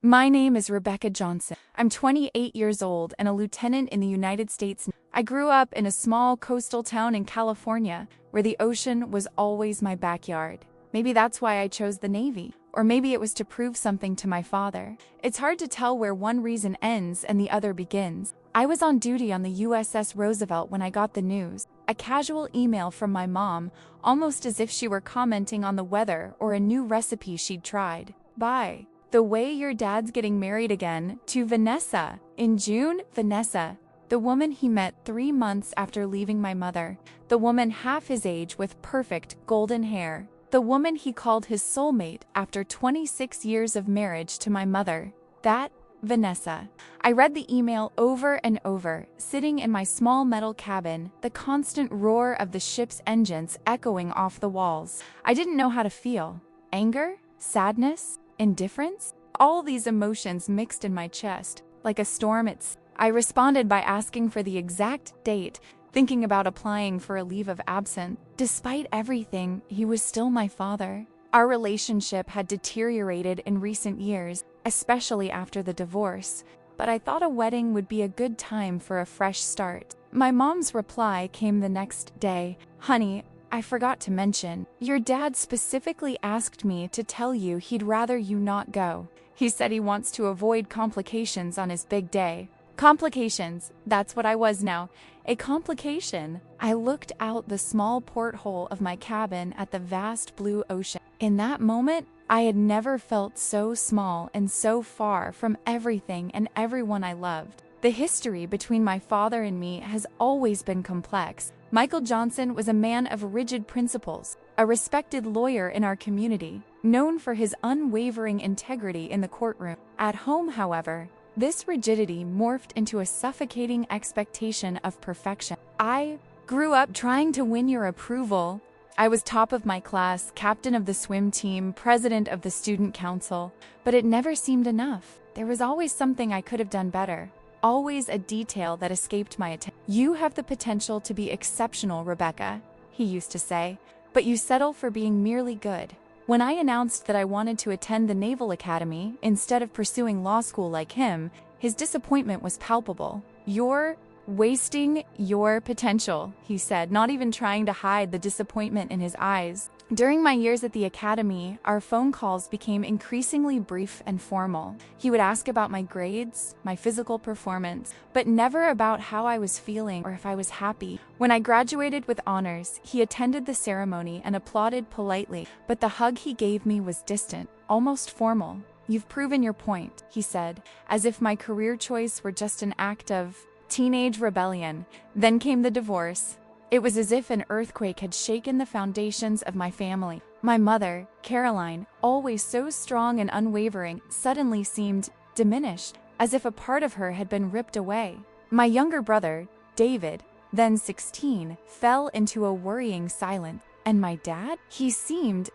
My name is Rebecca Johnson. I'm 28 years old and a lieutenant in the United States. I grew up in a small coastal town in California where the ocean was always my backyard. Maybe that's why I chose the Navy, or maybe it was to prove something to my father. It's hard to tell where one reason ends and the other begins. I was on duty on the USS Roosevelt when I got the news. A casual email from my mom, almost as if she were commenting on the weather or a new recipe she'd tried. Bye. The way your dad's getting married again to Vanessa. In June, Vanessa, the woman he met 3 months after leaving my mother, the woman half his age with perfect golden hair, the woman he called his soulmate after 26 years of marriage to my mother. That Vanessa. I read the email over and over, sitting in my small metal cabin, the constant roar of the ship's engines echoing off the walls. I didn't know how to feel. Anger? Sadness? Indifference? All these emotions mixed in my chest, like a storm at sea. I responded by asking for the exact date, thinking about applying for a leave of absence. Despite everything, he was still my father. Our relationship had deteriorated in recent years, especially after the divorce, but I thought a wedding would be a good time for a fresh start. My mom's reply came the next day. Honey, I forgot to mention, your dad specifically asked me to tell you he'd rather you not go. He said he wants to avoid complications on his big day. Complications, that's what I was now. A complication. I looked out the small porthole of my cabin at the vast blue ocean. In that moment, I had never felt so small and so far from everything and everyone I loved. The history between my father and me has always been complex. Michael Johnson was a man of rigid principles, a respected lawyer in our community, known for his unwavering integrity in the courtroom. At home, however, this rigidity morphed into a suffocating expectation of perfection. I grew up trying to win your approval. I was top of my class, captain of the swim team, president of the student council, but it never seemed enough. There was always something I could have done better. Always a detail that escaped my attention. You have the potential to be exceptional, Rebecca, he used to say, but you settle for being merely good. When I announced that I wanted to attend the Naval Academy instead of pursuing law school like him, his disappointment was palpable. You're wasting your potential, he said, not even trying to hide the disappointment in his eyes. During my years at the academy, our phone calls became increasingly brief and formal. He would ask about my grades, my physical performance, but never about how I was feeling or if I was happy. When I graduated with honors, he attended the ceremony and applauded politely, but the hug he gave me was distant, almost formal. You've proven your point, he said, as if my career choice were just an act of teenage rebellion. Then came the divorce. It was as if an earthquake had shaken the foundations of my family. My mother, Caroline, always so strong and unwavering, suddenly seemed diminished, as if a part of her had been ripped away. My younger brother, David, then 16, fell into a worrying silence. And my dad? He seemed ...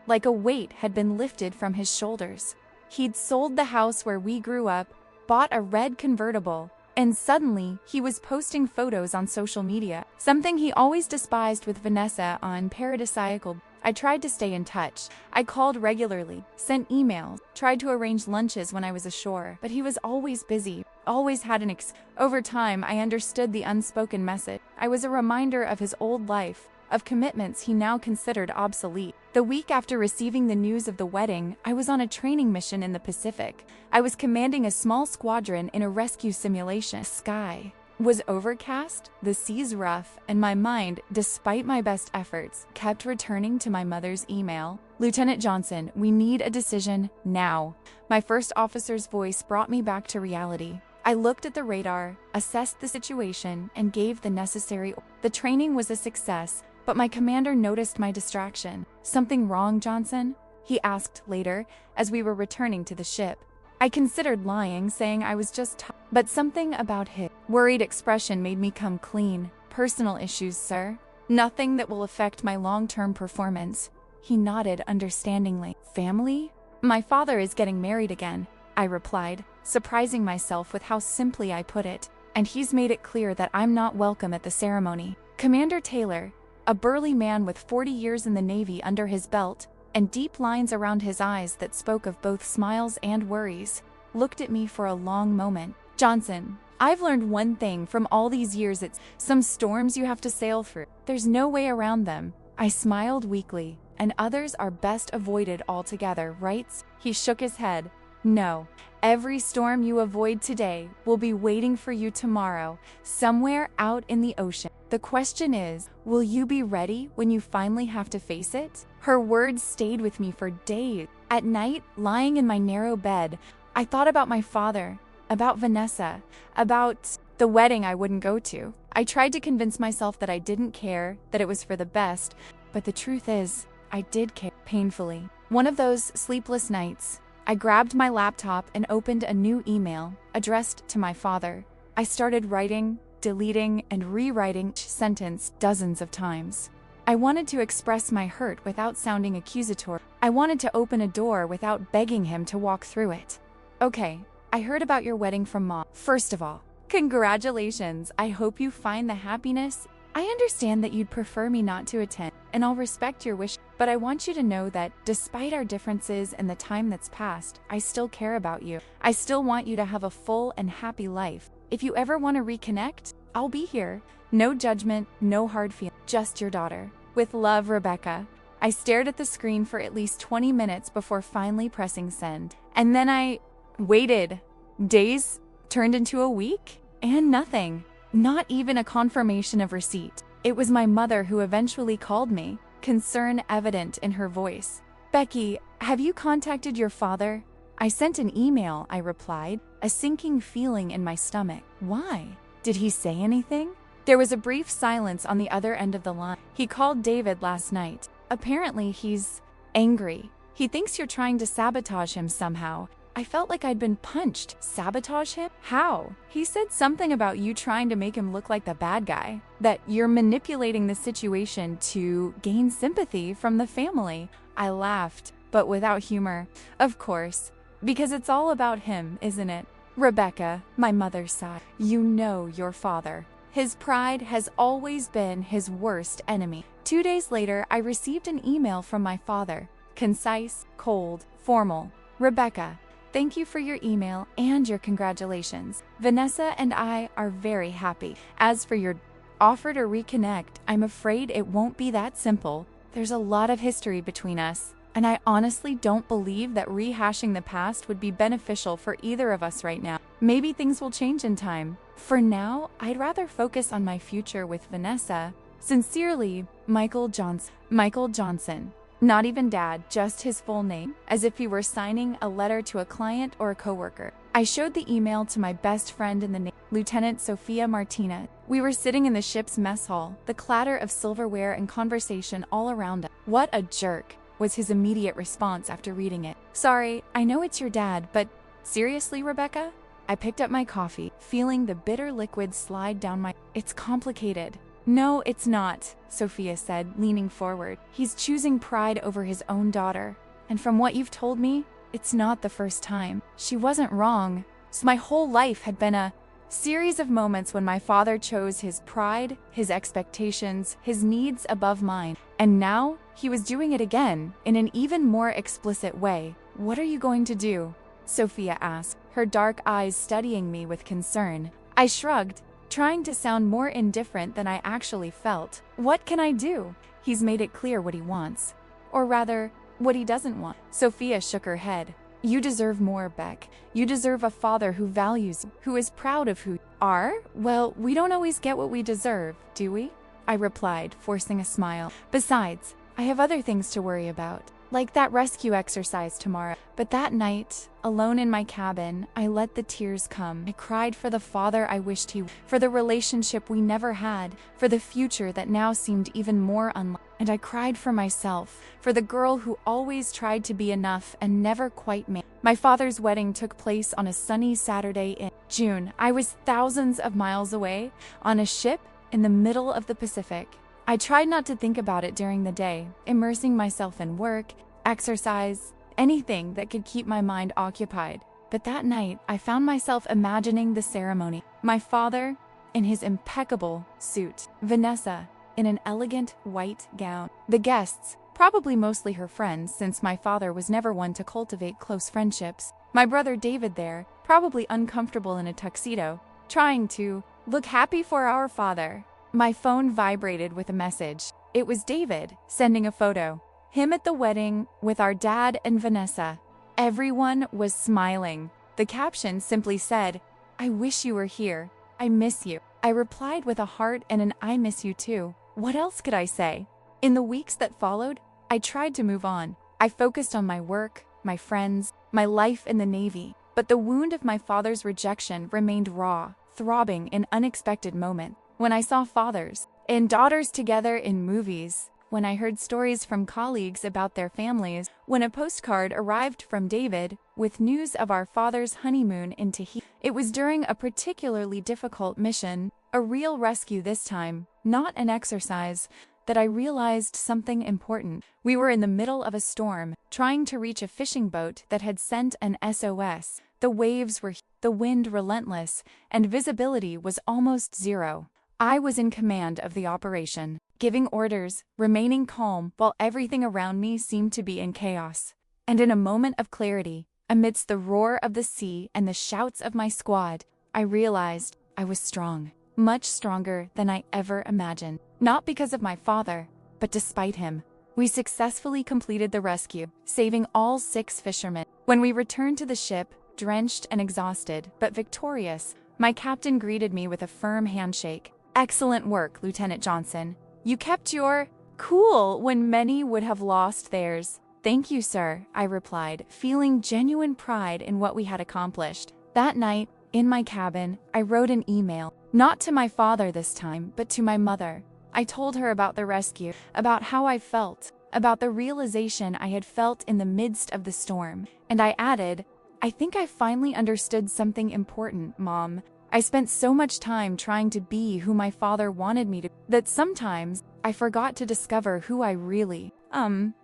like a weight had been lifted from his shoulders. He'd sold the house where we grew up, bought a red convertible, and suddenly, he was posting photos on social media, something he always despised with Vanessa on paradisiacal. I tried to stay in touch. I called regularly, sent emails, tried to arrange lunches when I was ashore, but he was always busy, always had an Over time, I understood the unspoken message. I was a reminder of his old life, of commitments he now considered obsolete. The week after receiving the news of the wedding, I was on a training mission in the Pacific. I was commanding a small squadron in a rescue simulation. The sky was overcast, the seas rough, and my mind, despite my best efforts, kept returning to my mother's email. Lieutenant Johnson, we need a decision now. My first officer's voice brought me back to reality. I looked at the radar, assessed the situation, and gave the necessary. The training was a success, but my commander noticed my distraction. Something wrong, Johnson? He asked later, as we were returning to the ship. I considered lying, saying I was just tired, but something about his worried expression made me come clean. Personal issues, sir. Nothing that will affect my long-term performance. He nodded understandingly. Family? My father is getting married again, I replied, surprising myself with how simply I put it, and he's made it clear that I'm not welcome at the ceremony. Commander Taylor, a burly man with 40 years in the Navy under his belt, and deep lines around his eyes that spoke of both smiles and worries, looked at me for a long moment. "Johnson, I've learned one thing from all these years. It's some storms you have to sail through. There's no way around them." I smiled weakly. "And others are best avoided altogether, right?" He shook his head. "No. Every storm you avoid today will be waiting for you tomorrow, somewhere out in the ocean. The question is, will you be ready when you finally have to face it?" Her words stayed with me for days. At night, lying in my narrow bed, I thought about my father, about Vanessa, about the wedding I wouldn't go to. I tried to convince myself that I didn't care, that it was for the best, but the truth is, I did care, painfully. One of those sleepless nights, I grabbed my laptop and opened a new email addressed to my father. I started writing, deleting, and rewriting each sentence dozens of times. I wanted to express my hurt without sounding accusatory. I wanted to open a door without begging him to walk through it. "Okay, I heard about your wedding from Mom. First of all, congratulations. I hope you find the happiness. I understand that you'd prefer me not to attend, and I'll respect your wish, but I want you to know that despite our differences and the time that's passed, I still care about you. I still want you to have a full and happy life. If you ever want to reconnect, I'll be here. No judgment, no hard feelings, just your daughter. With love, Rebecca." I stared at the screen for at least 20 minutes before finally pressing send. And then I waited. Days turned into a week, and nothing. Not even a confirmation of receipt. It was my mother who eventually called me, concern evident in her voice. "Becky, have you contacted your father?" "I sent an email," I replied, a sinking feeling in my stomach. "Why? Did he say anything?" There was a brief silence on the other end of the line. "He called David last night. Apparently he's angry. He thinks you're trying to sabotage him somehow." I felt like I'd been punched. Sabotage him? How? "He said something about you trying to make him look like the bad guy. That you're manipulating the situation to gain sympathy from the family." I laughed, but without humor. "Of course. Because it's all about him, isn't it?" "Rebecca," my mother sighed, "you know your father. His pride has always been his worst enemy." 2 days later, I received an email from my father. Concise, cold, formal. "Rebecca, thank you for your email and your congratulations. Vanessa and I are very happy. As for your offer to reconnect, I'm afraid it won't be that simple. There's a lot of history between us, and I honestly don't believe that rehashing the past would be beneficial for either of us right now. Maybe things will change in time. For now, I'd rather focus on my future with Vanessa. Sincerely, Michael Johnson." Michael Johnson. Not even Dad, just his full name, as if he were signing a letter to a client or a coworker. I showed the email to my best friend in the Navy, Lieutenant Sophia Martinez. We were sitting in the ship's mess hall, the clatter of silverware and conversation all around us. "What a jerk," was his immediate response after reading it. "Sorry, I know it's your dad, but seriously, Rebecca?" I picked up my coffee, feeling the bitter liquid slide down my... "It's complicated." "No, it's not," Sophia said, leaning forward. "He's choosing pride over his own daughter. And from what you've told me, it's not the first time. She wasn't wrong. So my whole life had been a series of moments when my father chose his pride, his expectations, his needs above mine. And now he was doing it again, in an even more explicit way. What are you going to do?" Sophia asked, her dark eyes studying me with concern. I shrugged, trying to sound more indifferent than I actually felt. "What can I do? He's made it clear what he wants. Or rather, what he doesn't want." Sophia shook her head. "You deserve more, Beck. You deserve a father who values you, who is proud of who you are." "Well, we don't always get what we deserve, do we?" I replied, forcing a smile. "Besides, I have other things to worry about, like that rescue exercise tomorrow." But that night, alone in my cabin, I let the tears come. I cried for the father I wished he, for the relationship we never had, for the future that now seemed even more unlikely. And I cried for myself, for the girl who always tried to be enough and never quite made. My father's wedding took place on a sunny Saturday in June. I was thousands of miles away, on a ship in the middle of the Pacific. I tried not to think about it during the day, immersing myself in work, exercise, anything that could keep my mind occupied. But that night, I found myself imagining the ceremony. My father in his impeccable suit, Vanessa in an elegant white gown, the guests probably mostly her friends since my father was never one to cultivate close friendships. My brother David there, probably uncomfortable in a tuxedo, trying to look happy for our father. My phone vibrated with a message. It was David, sending a photo. Him at the wedding with our dad and Vanessa. Everyone was smiling. The caption simply said, "I wish you were here. I miss you." I replied with a heart and an "I miss you too." What else could I say? In the weeks that followed, I tried to move on. I focused on my work, my friends, my life in the Navy. But the wound of my father's rejection remained raw, throbbing in unexpected moments. When I saw fathers and daughters together in movies, when I heard stories from colleagues about their families, when a postcard arrived from David with news of our father's honeymoon in Tahiti. It was during a particularly difficult mission, a real rescue this time, not an exercise, that I realized something important. We were in the middle of a storm, trying to reach a fishing boat that had sent an SOS. The waves were, the wind relentless, and visibility was almost zero. I was in command of the operation, giving orders, remaining calm while everything around me seemed to be in chaos. And in a moment of clarity, amidst the roar of the sea and the shouts of my squad, I realized I was strong, much stronger than I ever imagined. Not because of my father, but despite him. We successfully completed the rescue, saving all 6 fishermen. When we returned to the ship, drenched and exhausted, but victorious, my captain greeted me with a firm handshake. "Excellent work, Lieutenant Johnson. You kept your cool when many would have lost theirs." "Thank you, sir," I replied, feeling genuine pride in what we had accomplished. That night, in my cabin, I wrote an email, not to my father this time, but to my mother. I told her about the rescue, about how I felt, about the realization I had felt in the midst of the storm. And I added, "I think I finally understood something important, Mom. I spent so much time trying to be who my father wanted me to, that sometimes I forgot to discover who I really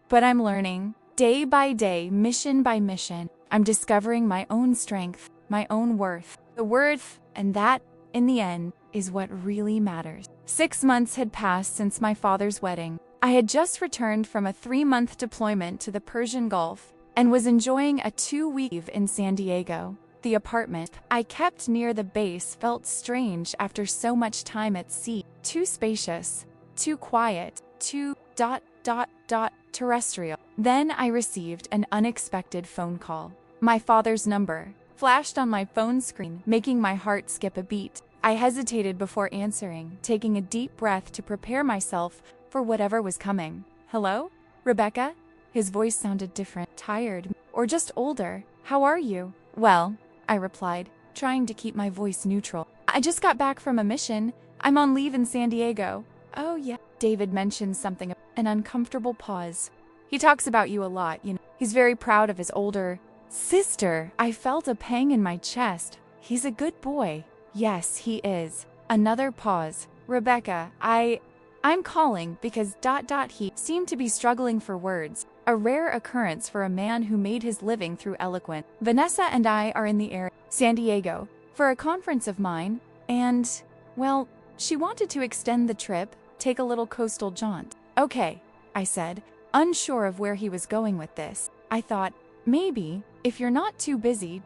but I'm learning. Day by day, mission by mission, I'm discovering my own strength, my own worth. The worth, and that, in the end, is what really matters." 6 months had passed since my father's wedding. I had just returned from a 3-month deployment to the Persian Gulf and was enjoying a 2-week leave in San Diego. The apartment I kept near the base felt strange after so much time at sea. Too spacious, too quiet, too terrestrial. Then I received an unexpected phone call. My father's number flashed on my phone screen, making my heart skip a beat. I hesitated before answering, taking a deep breath to prepare myself for whatever was coming. "Hello? Rebecca?" His voice sounded different, tired, or just older. "How are you?" "Well," I replied, trying to keep my voice neutral. "I just got back from a mission. I'm on leave in San Diego." "Oh yeah." David mentioned something, an uncomfortable pause. "He talks about you a lot, you know. He's very proud of his older sister." I felt a pang in my chest. "He's a good boy." "Yes, he is." Another pause. "Rebecca, I'm calling because ... He seemed to be struggling for words, a rare occurrence for a man who made his living through eloquence. "Vanessa and I are in the area, San Diego, for a conference of mine, and, well, she wanted to extend the trip, take a little coastal jaunt." "Okay," I said, unsure of where he was going with this. I thought, maybe, if you're not too busy ...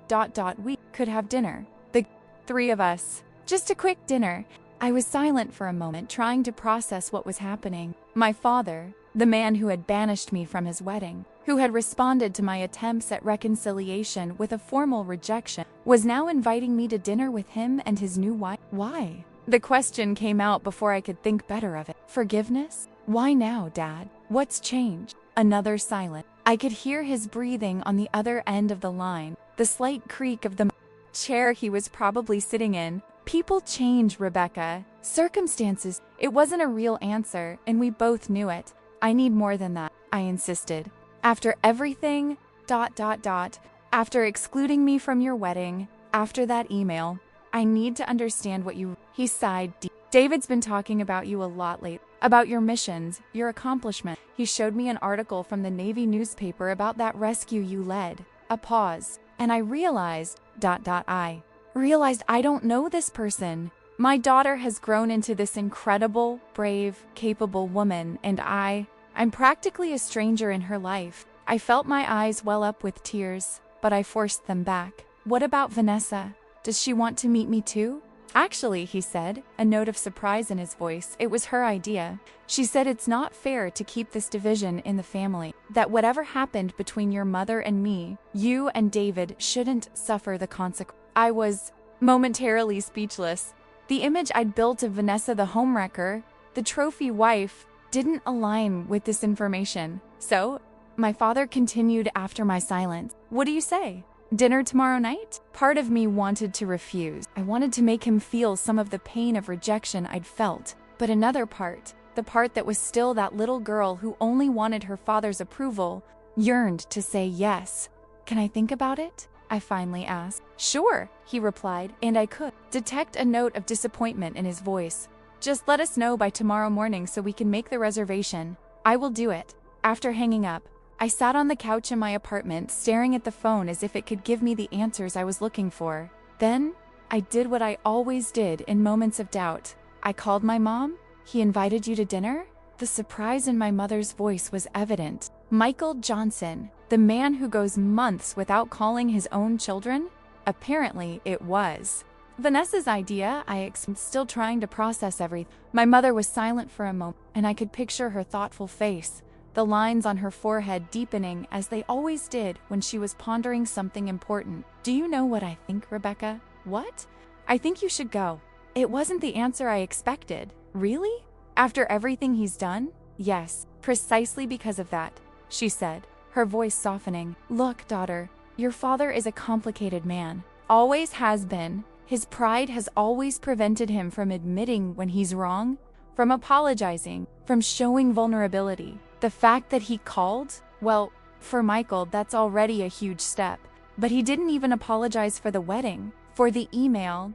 we could have dinner. The 3 of us. Just a quick dinner. I was silent for a moment, trying to process what was happening. My father, the man who had banished me from his wedding, who had responded to my attempts at reconciliation with a formal rejection, was now inviting me to dinner with him and his new wife. Why? The question came out before I could think better of it. Forgiveness? "Why now, Dad? What's changed?" Another silence. I could hear his breathing on the other end of the line, the slight creak of the chair he was probably sitting in. "People change, Rebecca. Circumstances." It wasn't a real answer, and we both knew it. "I need more than that," I insisted. "After everything ... after excluding me from your wedding, after that email, I need to understand what you..." He sighed deep. "David's been talking about you a lot lately, about your missions, your accomplishment." He showed me an article from the Navy newspaper about that rescue you led. A pause, and I realized ... I realized I don't know this person. My daughter has grown into this incredible, brave, capable woman, and I I'm practically a stranger in her life. I felt my eyes well up with tears, but I forced them back. What about Vanessa? Does she want to meet me too? Actually, he said, a note of surprise in his voice, it was her idea. She said it's not fair to keep this division in the family, that whatever happened between your mother and me, you and David shouldn't suffer the consequence. I was momentarily speechless. The image I'd built of Vanessa the homewrecker, the trophy wife, didn't align with this information. So, my father continued after my silence. What do you say? Dinner tomorrow night? Part of me wanted to refuse. I wanted to make him feel some of the pain of rejection I'd felt. But another part, the part that was still that little girl who only wanted her father's approval, yearned to say yes. Can I think about it? I finally asked. Sure, he replied, and I could detect a note of disappointment in his voice. Just let us know by tomorrow morning so we can make the reservation. I will do it. After hanging up, I sat on the couch in my apartment, staring at the phone as if it could give me the answers I was looking for. Then, I did what I always did in moments of doubt. I called my mom. He invited you to dinner? The surprise in my mother's voice was evident. Michael Johnson, the man who goes months without calling his own children? Apparently, it was Vanessa's idea. Still trying to process everything. My mother was silent for a moment, and I could picture her thoughtful face, the lines on her forehead deepening as they always did when she was pondering something important. Do you know what I think, Rebecca? What? I think you should go. It wasn't the answer I expected. Really? After everything he's done? Yes, precisely because of that, she said, her voice softening. Look, daughter, your father is a complicated man. Always has been. His pride has always prevented him from admitting when he's wrong, from apologizing, from showing vulnerability. The fact that he called? Well, for Michael, that's already a huge step. But he didn't even apologize for the wedding, for the email, ...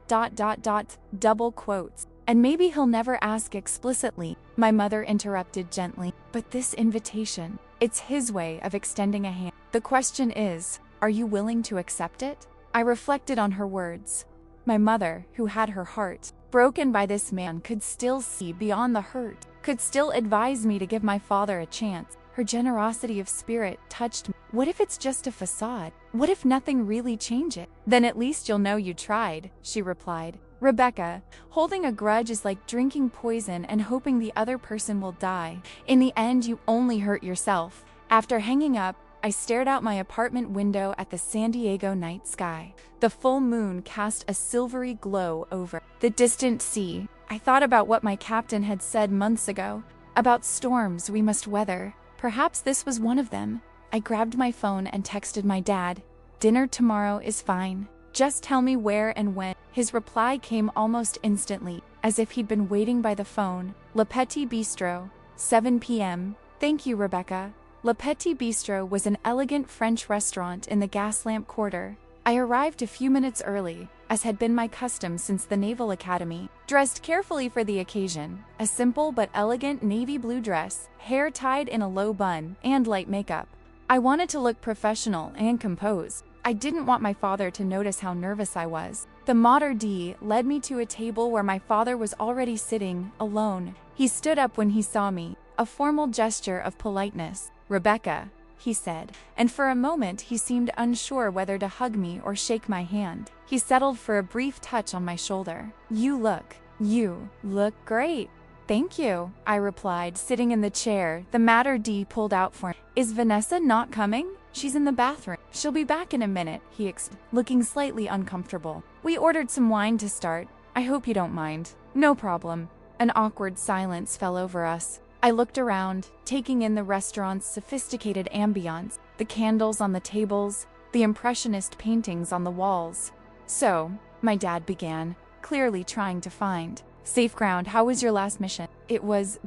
double quotes. And maybe he'll never ask explicitly, my mother interrupted gently. But this invitation, it's his way of extending a hand. The question is, are you willing to accept it? I reflected on her words. My mother, who had her heart broken by this man, could still see beyond the hurt, could still advise me to give my father a chance. Her generosity of spirit touched me. What if it's just a facade? What if nothing really changes? Then at least you'll know you tried, she replied. Rebecca, holding a grudge is like drinking poison and hoping the other person will die. In the end, you only hurt yourself. After hanging up, I stared out my apartment window at the San Diego night sky. The full moon cast a silvery glow over the distant sea. I thought about what my captain had said months ago, about storms we must weather. Perhaps this was one of them. I grabbed my phone and texted my dad. Dinner tomorrow is fine. Just tell me where and when. His reply came almost instantly, as if he'd been waiting by the phone. Le Petit Bistro, 7 p.m. Thank you, Rebecca. Le Petit Bistro was an elegant French restaurant in the Gaslamp Quarter. I arrived a few minutes early, as had been my custom since the Naval Academy. Dressed carefully for the occasion, a simple but elegant navy blue dress, hair tied in a low bun, and light makeup. I wanted to look professional and composed. I didn't want my father to notice how nervous I was. The maître d' led me to a table where my father was already sitting, alone. He stood up when he saw me, a formal gesture of politeness. Rebecca, he said, and for a moment he seemed unsure whether to hug me or shake my hand. He settled for a brief touch on my shoulder. You look great. Thank you, I replied, sitting in the chair the maître d' pulled out for me. Is Vanessa not coming? She's in the bathroom. She'll be back in a minute, he explained, looking slightly uncomfortable. We ordered some wine to start. I hope you don't mind. No problem. An awkward silence fell over us. I looked around, taking in the restaurant's sophisticated ambiance, the candles on the tables, the impressionist paintings on the walls. So, my dad began, clearly trying to find safe ground. How was your last mission? It was ...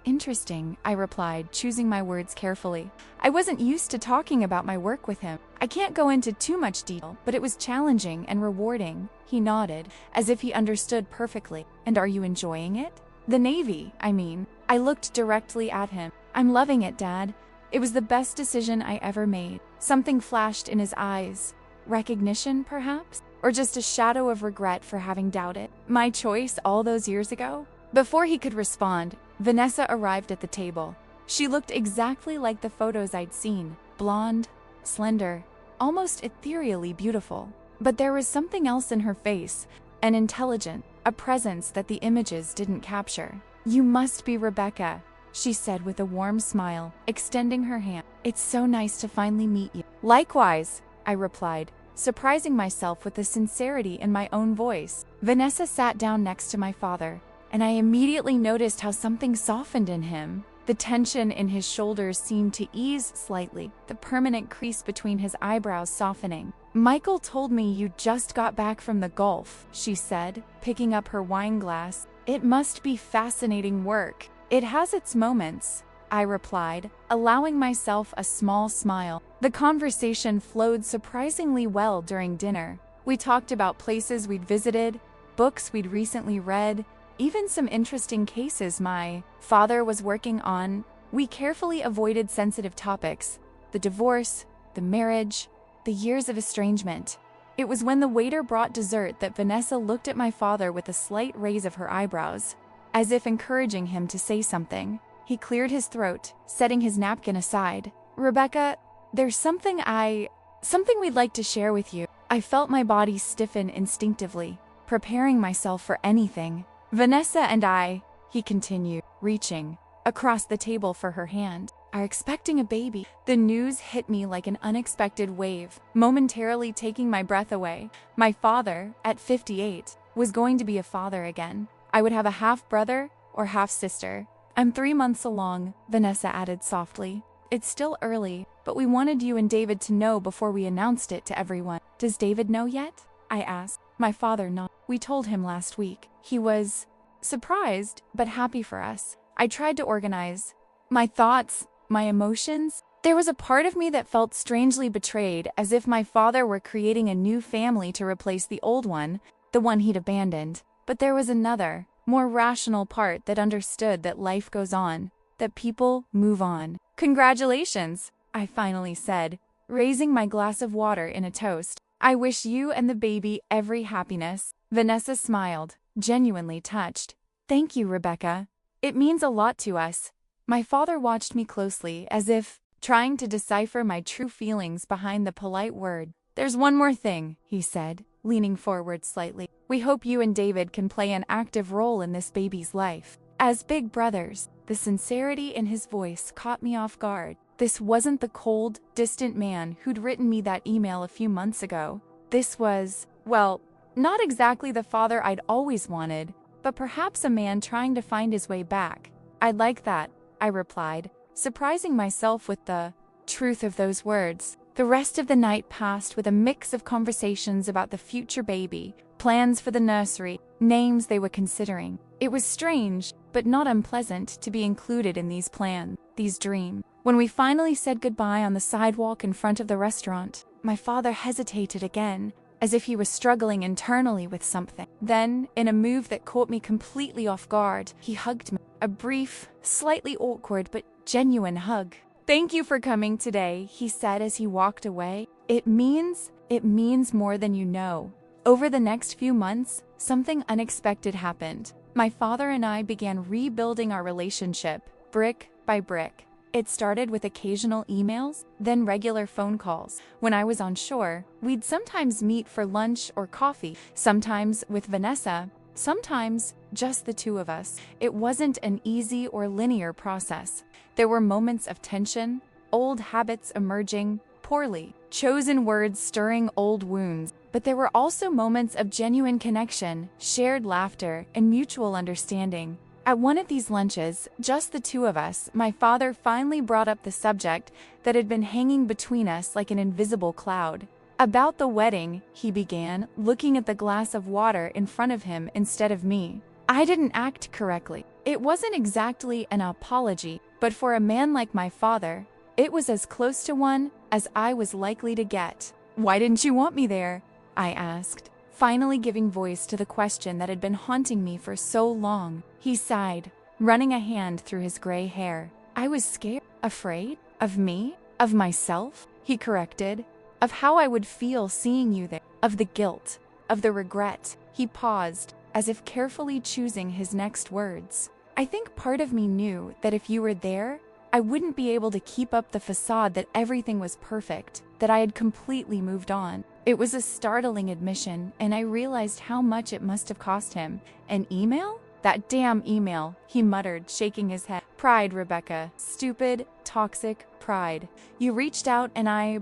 interesting, I replied, choosing my words carefully. I wasn't used to talking about my work with him. I can't go into too much detail, but it was challenging and rewarding. He nodded, as if he understood perfectly. And are you enjoying it? The Navy, I mean. I looked directly at him. I'm loving it, Dad. It was the best decision I ever made. Something flashed in his eyes. Recognition, perhaps? Or just a shadow of regret for having doubted my choice all those years ago? Before he could respond, Vanessa arrived at the table. She looked exactly like the photos I'd seen, blonde, slender, almost ethereally beautiful. But there was something else in her face, an intelligence, a presence that the images didn't capture. "You must be Rebecca," she said with a warm smile, extending her hand. "It's so nice to finally meet you." "Likewise," I replied, surprising myself with the sincerity in my own voice. Vanessa sat down next to my father, and I immediately noticed how something softened in him. The tension in his shoulders seemed to ease slightly, the permanent crease between his eyebrows softening. "Michael told me you just got back from the Gulf," she said, picking up her wine glass. "It must be fascinating work." "It has its moments," I replied, allowing myself a small smile. The conversation flowed surprisingly well during dinner. We talked about places we'd visited, books we'd recently read, even some interesting cases my father was working on. We carefully avoided sensitive topics: the divorce, the marriage, the years of estrangement. It was when the waiter brought dessert that Vanessa looked at my father with a slight raise of her eyebrows, as if encouraging him to say something. He cleared his throat, setting his napkin aside. "Rebecca, there's something we'd like to share with you." I felt my body stiffen instinctively, preparing myself for anything. "Vanessa and I," he continued, reaching across the table for her hand, "are expecting a baby." The news hit me like an unexpected wave, momentarily taking my breath away. My father, at 58, was going to be a father again. I would have a half-brother or half-sister. "I'm 3 months along," Vanessa added softly. "It's still early, but we wanted you and David to know before we announced it to everyone." "Does David know yet?" I asked. My father nodded. "We told him last week." He was surprised, but happy for us. I tried to organize my thoughts, my emotions. There was a part of me that felt strangely betrayed, as if my father were creating a new family to replace the old one, the one he'd abandoned. But there was another, more rational part that understood that life goes on, that people move on. "Congratulations," I finally said, raising my glass of water in a toast. "I wish you and the baby every happiness." Vanessa smiled, genuinely touched. "Thank you, Rebecca. It means a lot to us." My father watched me closely, as if trying to decipher my true feelings behind the polite word. "There's one more thing," he said, leaning forward slightly. "We hope you and David can play an active role in this baby's life. As big brothers." The sincerity in his voice caught me off guard. This wasn't the cold, distant man who'd written me that email a few months ago. This was, well, not exactly the father I'd always wanted, but perhaps a man trying to find his way back. "I'd like that," I replied, surprising myself with the truth of those words. The rest of the night passed with a mix of conversations about the future baby, plans for the nursery, names they were considering. It was strange, but not unpleasant, to be included in these plans, these dreams. When we finally said goodbye on the sidewalk in front of the restaurant, my father hesitated again, as if he was struggling internally with something. Then, in a move that caught me completely off guard, he hugged me. A brief, slightly awkward but genuine hug. "Thank you for coming today," he said as he walked away. It means more than you know." Over the next few months, something unexpected happened. My father and I began rebuilding our relationship, brick by brick. It started with occasional emails, then regular phone calls. When I was on shore, we'd sometimes meet for lunch or coffee, sometimes with Vanessa, sometimes just the two of us. It wasn't an easy or linear process. There were moments of tension, old habits emerging, poorly chosen words stirring old wounds. But there were also moments of genuine connection, shared laughter, and mutual understanding. At one of these lunches, just the two of us, my father finally brought up the subject that had been hanging between us like an invisible cloud. "About the wedding," he began, looking at the glass of water in front of him instead of me. "I didn't act correctly." It wasn't exactly an apology, but for a man like my father, it was as close to one as I was likely to get. "Why didn't you want me there?" I asked, finally giving voice to the question that had been haunting me for so long. He sighed, running a hand through his gray hair. "I was scared." "Afraid? Of me? Of myself?" he corrected. "Of how I would feel seeing you there. Of the guilt. Of the regret." He paused, as if carefully choosing his next words. "I think part of me knew that if you were there, I wouldn't be able to keep up the facade that everything was perfect, that I had completely moved on. It was a startling admission, and I realized how much it must have cost him. An email? That damn email, he muttered, shaking his head. Pride, Rebecca. Stupid, toxic pride. You reached out and I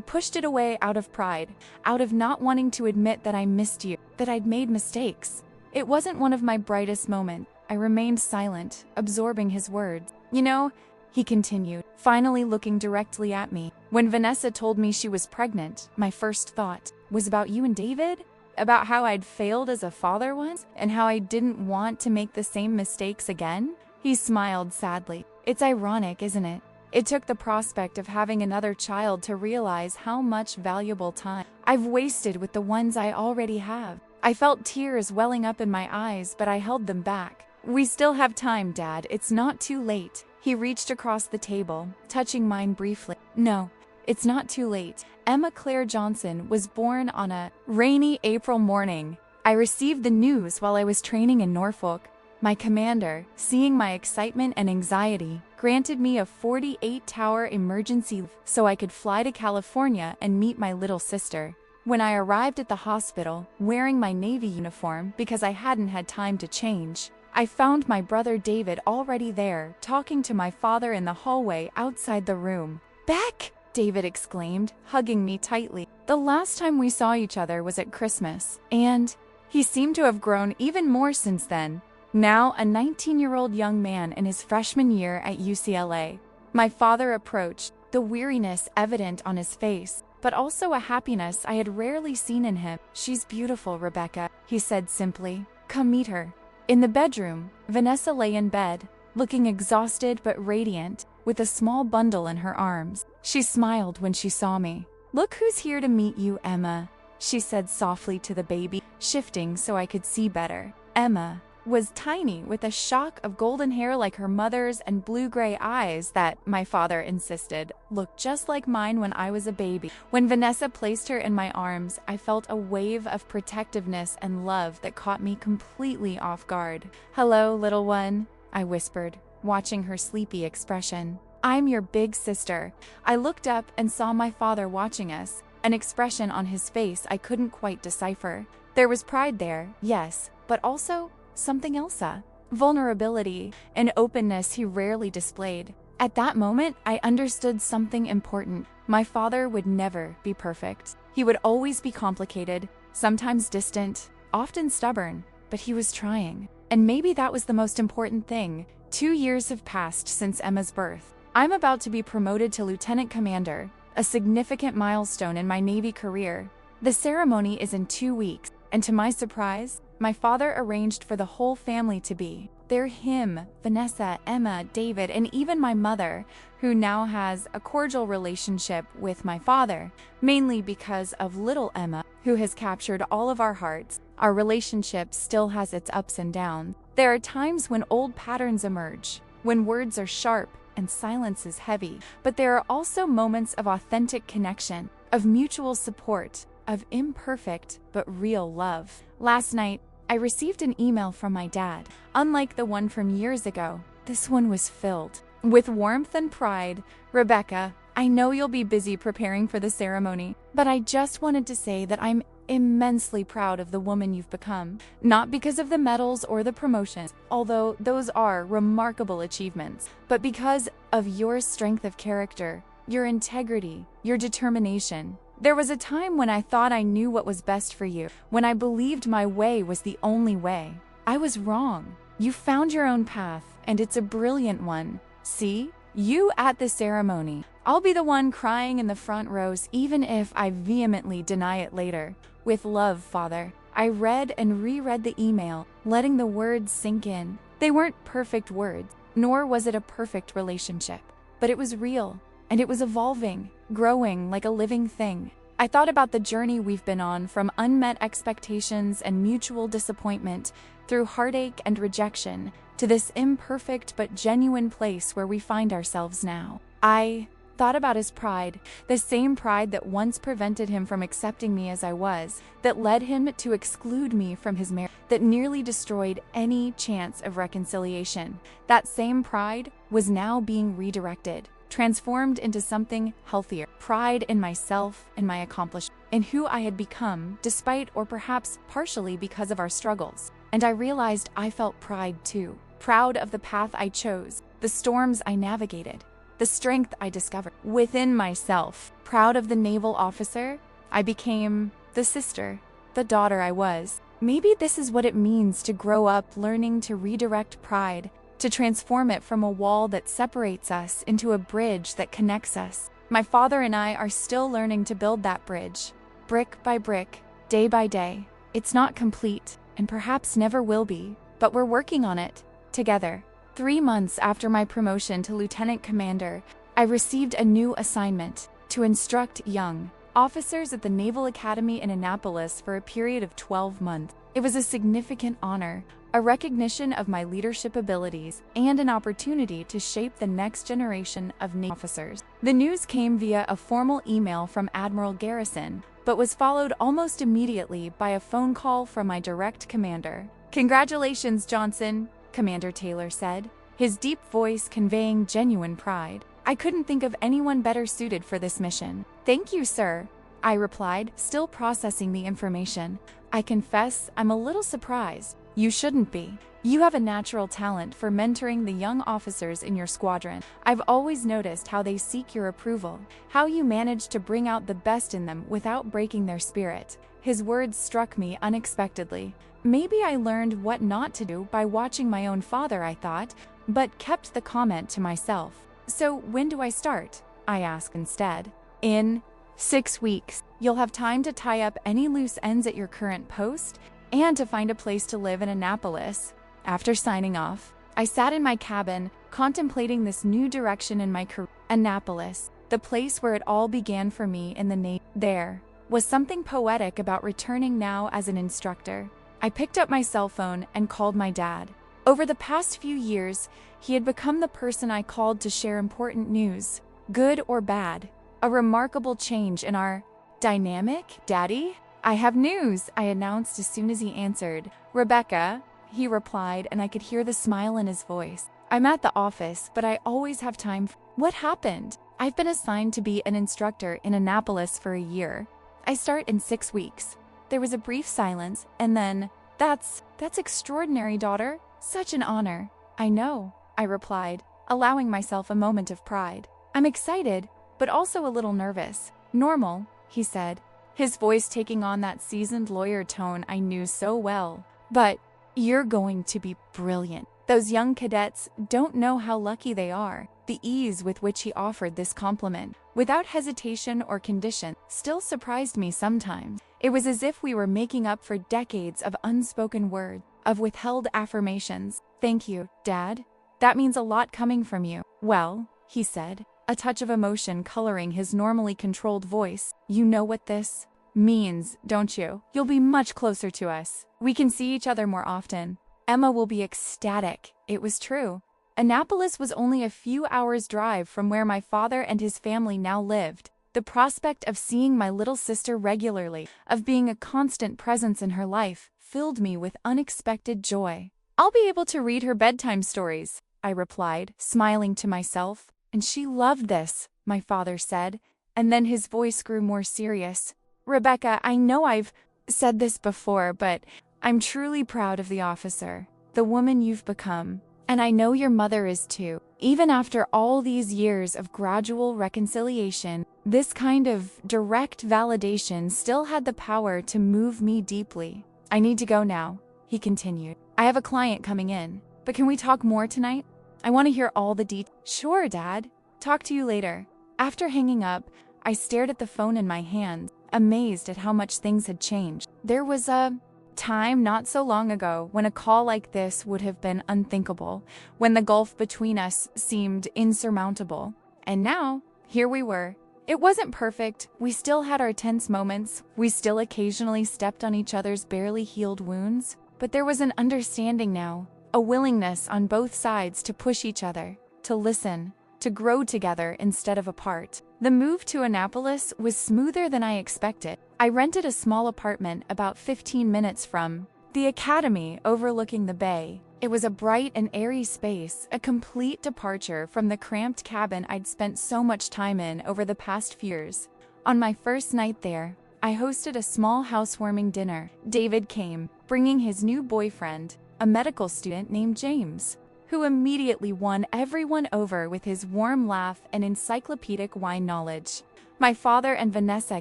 pushed it away out of pride, out of not wanting to admit that I missed you, that I'd made mistakes. It wasn't one of my brightest moments. I remained silent, absorbing his words. You know, he continued, finally looking directly at me. When Vanessa told me she was pregnant, my first thought was about you and David? About how I'd failed as a father once, and how I didn't want to make the same mistakes again? He smiled sadly. It's ironic, isn't it? It took the prospect of having another child to realize how much valuable time I've wasted with the ones I already have. I felt tears welling up in my eyes, but I held them back. We still have time, Dad. It's not too late. He reached across the table, touching mine briefly. No, it's not too late. Emma Claire Johnson was born on a rainy April morning. I received the news while I was training in Norfolk. My commander, seeing my excitement and anxiety, granted me a 48-hour emergency so I could fly to California and meet my little sister. When I arrived at the hospital, wearing my Navy uniform because I hadn't had time to change, I found my brother David already there, talking to my father in the hallway outside the room. Beck! David exclaimed, hugging me tightly. The last time we saw each other was at Christmas, and he seemed to have grown even more since then. Now a 19-year-old young man in his freshman year at UCLA. My father approached, the weariness evident on his face, but also a happiness I had rarely seen in him. She's beautiful, Rebecca, he said simply. Come meet her. In the bedroom, Vanessa lay in bed, looking exhausted but radiant, with a small bundle in her arms. She smiled when she saw me. Look who's here to meet you, Emma, she said softly to the baby, shifting so I could see better. Emma was tiny, with a shock of golden hair like her mother's and blue-gray eyes that, my father insisted, looked just like mine when I was a baby. When Vanessa placed her in my arms, I felt a wave of protectiveness and love that caught me completely off guard. Hello, little one, I whispered, watching her sleepy expression. I'm your big sister. I looked up and saw my father watching us, an expression on his face I couldn't quite decipher. There was pride there, yes, but also something else, vulnerability, an openness he rarely displayed. At that moment, I understood something important. My father would never be perfect. He would always be complicated, sometimes distant, often stubborn, but he was trying. And maybe that was the most important thing. 2 years have passed since Emma's birth. I'm about to be promoted to lieutenant commander, a significant milestone in my Navy career. The ceremony is in 2 weeks, and to my surprise, my father arranged for the whole family to be there. Him, Vanessa, Emma, David, and even my mother, who now has a cordial relationship with my father, mainly because of little Emma, who has captured all of our hearts. Our relationship still has its ups and downs. There are times when old patterns emerge, when words are sharp and silence is heavy, but there are also moments of authentic connection, of mutual support, of imperfect but real love. Last night, I received an email from my dad. Unlike the one from years ago, this one was filled with warmth and pride. Rebecca, I know you'll be busy preparing for the ceremony, but I just wanted to say that I'm immensely proud of the woman you've become. Not because of the medals or the promotions, although those are remarkable achievements, but because of your strength of character, your integrity, your determination. There was a time when I thought I knew what was best for you, when I believed my way was the only way. I was wrong. You found your own path, and it's a brilliant one. See? You at the ceremony. I'll be the one crying in the front rows, even if I vehemently deny it later. With love, Father. I read and reread the email, letting the words sink in. They weren't perfect words, nor was it a perfect relationship. But it was real, and it was evolving, growing like a living thing. I thought about the journey we've been on, from unmet expectations and mutual disappointment, through heartache and rejection, to this imperfect but genuine place where we find ourselves now. I thought about his pride, the same pride that once prevented him from accepting me as I was, that led him to exclude me from his marriage, that nearly destroyed any chance of reconciliation. That same pride was now being redirected, transformed into something healthier. Pride in myself and my accomplishment, in who I had become, despite or perhaps partially because of our struggles. And I realized I felt pride too. Proud of the path I chose, the storms I navigated, the strength I discovered within myself. Proud of the naval officer I became, the sister, the daughter I was. Maybe this is what it means to grow up learning to redirect pride, to transform it from a wall that separates us into a bridge that connects us. My father and I are still learning to build that bridge, brick by brick, day by day. It's not complete, and perhaps never will be, but we're working on it, together. 3 months after my promotion to lieutenant commander, I received a new assignment to instruct young officers at the Naval Academy in Annapolis for a period of 12 months. It was a significant honor, a recognition of my leadership abilities, and an opportunity to shape the next generation of Navy officers. The news came via a formal email from Admiral Garrison, but was followed almost immediately by a phone call from my direct commander. "Congratulations, Johnson," Commander Taylor said, his deep voice conveying genuine pride. "I couldn't think of anyone better suited for this mission." "Thank you, sir," I replied, still processing the information. "I confess I'm a little surprised." "You shouldn't be. You have a natural talent for mentoring the young officers in your squadron. I've always noticed how they seek your approval, how you manage to bring out the best in them without breaking their spirit." His words struck me unexpectedly. Maybe I learned what not to do by watching my own father, I thought, but kept the comment to myself. "So when do I start?" I asked instead. "In 6 weeks. You'll have time to tie up any loose ends at your current post and to find a place to live in Annapolis." After signing off, I sat in my cabin, contemplating this new direction in my career. Annapolis, the place where it all began for me in the Navy. There was something poetic about returning now as an instructor. I picked up my cell phone and called my dad. Over the past few years, he had become the person I called to share important news, good or bad. A remarkable change in our dynamic. "Daddy, I have news," I announced as soon as he answered. "Rebecca," he replied, and I could hear the smile in his voice. "I'm at the office, but I always have time." "What happened?" "I've been assigned to be an instructor in Annapolis for a year. I start in 6 weeks." There was a brief silence, and then, That's extraordinary, daughter. Such an honor." "I know," I replied, allowing myself a moment of pride. "I'm excited, but also a little nervous." "Normal," he said, his voice taking on that seasoned lawyer tone I knew so well. "But you're going to be brilliant." Those young cadets don't know how lucky they are. The ease with which he offered this compliment, without hesitation or condition, still surprised me sometimes. It was as if we were making up for decades of unspoken words, of withheld affirmations. "Thank you, Dad. That means a lot coming from you." "Well," he said, a touch of emotion coloring his normally controlled voice, "you know what this means, don't you? You'll be much closer to us. We can see each other more often. Emma will be ecstatic." It was true. Annapolis was only a few hours' drive from where my father and his family now lived. The prospect of seeing my little sister regularly, of being a constant presence in her life, filled me with unexpected joy. "I'll be able to read her bedtime stories," I replied, smiling to myself. "And she loved this," my father said, and then his voice grew more serious. "Rebecca, I know I've said this before, but I'm truly proud of the officer, the woman you've become. And I know your mother is too. Even after all these years of gradual reconciliation, this kind of direct validation still had the power to move me deeply." "I need to go now," he continued. "I have a client coming in, but can we talk more tonight? I want to hear all the details." "Sure, Dad. Talk to you later." After hanging up, I stared at the phone in my hand, amazed at how much things had changed. There was a time not so long ago when a call like this would have been unthinkable, when the gulf between us seemed insurmountable. And now, here we were. It wasn't perfect. We still had our tense moments. We still occasionally stepped on each other's barely healed wounds. But there was an understanding now, a willingness on both sides to push each other, to listen, to grow together instead of apart. The move to Annapolis was smoother than I expected. I rented a small apartment about 15 minutes from The academy overlooking the bay. It was a bright and airy space, a complete departure from the cramped cabin I'd spent so much time in over the past few years. On my first night there, I hosted a small housewarming dinner. David came, bringing his new boyfriend, a medical student named James, who immediately won everyone over with his warm laugh and encyclopedic wine knowledge. My father and Vanessa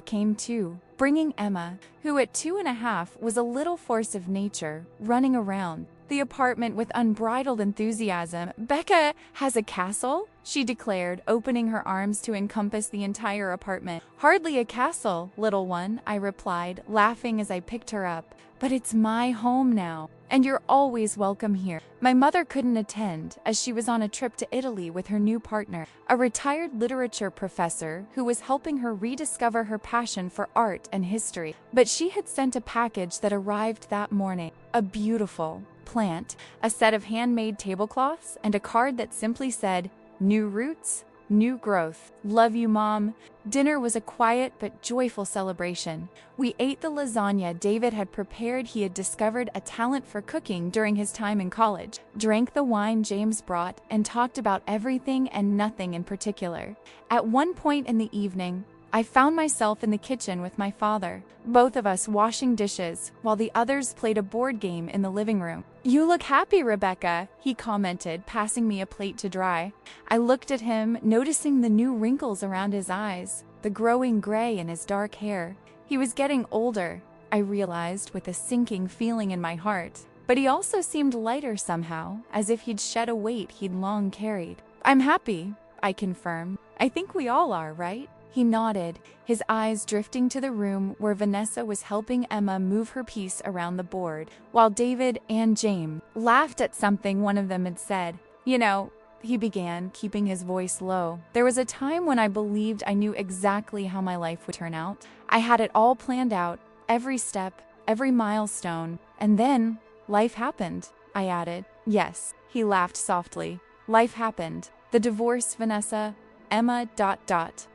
came too, bringing Emma, who at 2.5 was a little force of nature, running around the apartment with unbridled enthusiasm. "Becca has a castle?" she declared, opening her arms to encompass the entire apartment. "Hardly a castle, little one," I replied, laughing as I picked her up. "But it's my home now, and you're always welcome here." My mother couldn't attend as she was on a trip to Italy with her new partner, a retired literature professor who was helping her rediscover her passion for art and history. But she had sent a package that arrived that morning, a beautiful plant, a set of handmade tablecloths, and a card that simply said, "New roots, new growth. Love you, Mom." Dinner was a quiet but joyful celebration. We ate the lasagna David had prepared. He had discovered a talent for cooking during his time in college, drank the wine James brought, and talked about everything and nothing in particular. At one point in the evening, I found myself in the kitchen with my father, both of us washing dishes, while the others played a board game in the living room. "You look happy, Rebecca," he commented, passing me a plate to dry. I looked at him, noticing the new wrinkles around his eyes, the growing gray in his dark hair. He was getting older, I realized with a sinking feeling in my heart. But he also seemed lighter somehow, as if he'd shed a weight he'd long carried. "I'm happy," I confirmed. "I think we all are, right?" He nodded, his eyes drifting to the room where Vanessa was helping Emma move her piece around the board, while David and James laughed at something one of them had said. "You know," he began, keeping his voice low, "there was a time when I believed I knew exactly how my life would turn out. I had it all planned out, every step, every milestone, and then life happened," I added. "Yes," he laughed softly. "Life happened. The divorce, Vanessa, Emma...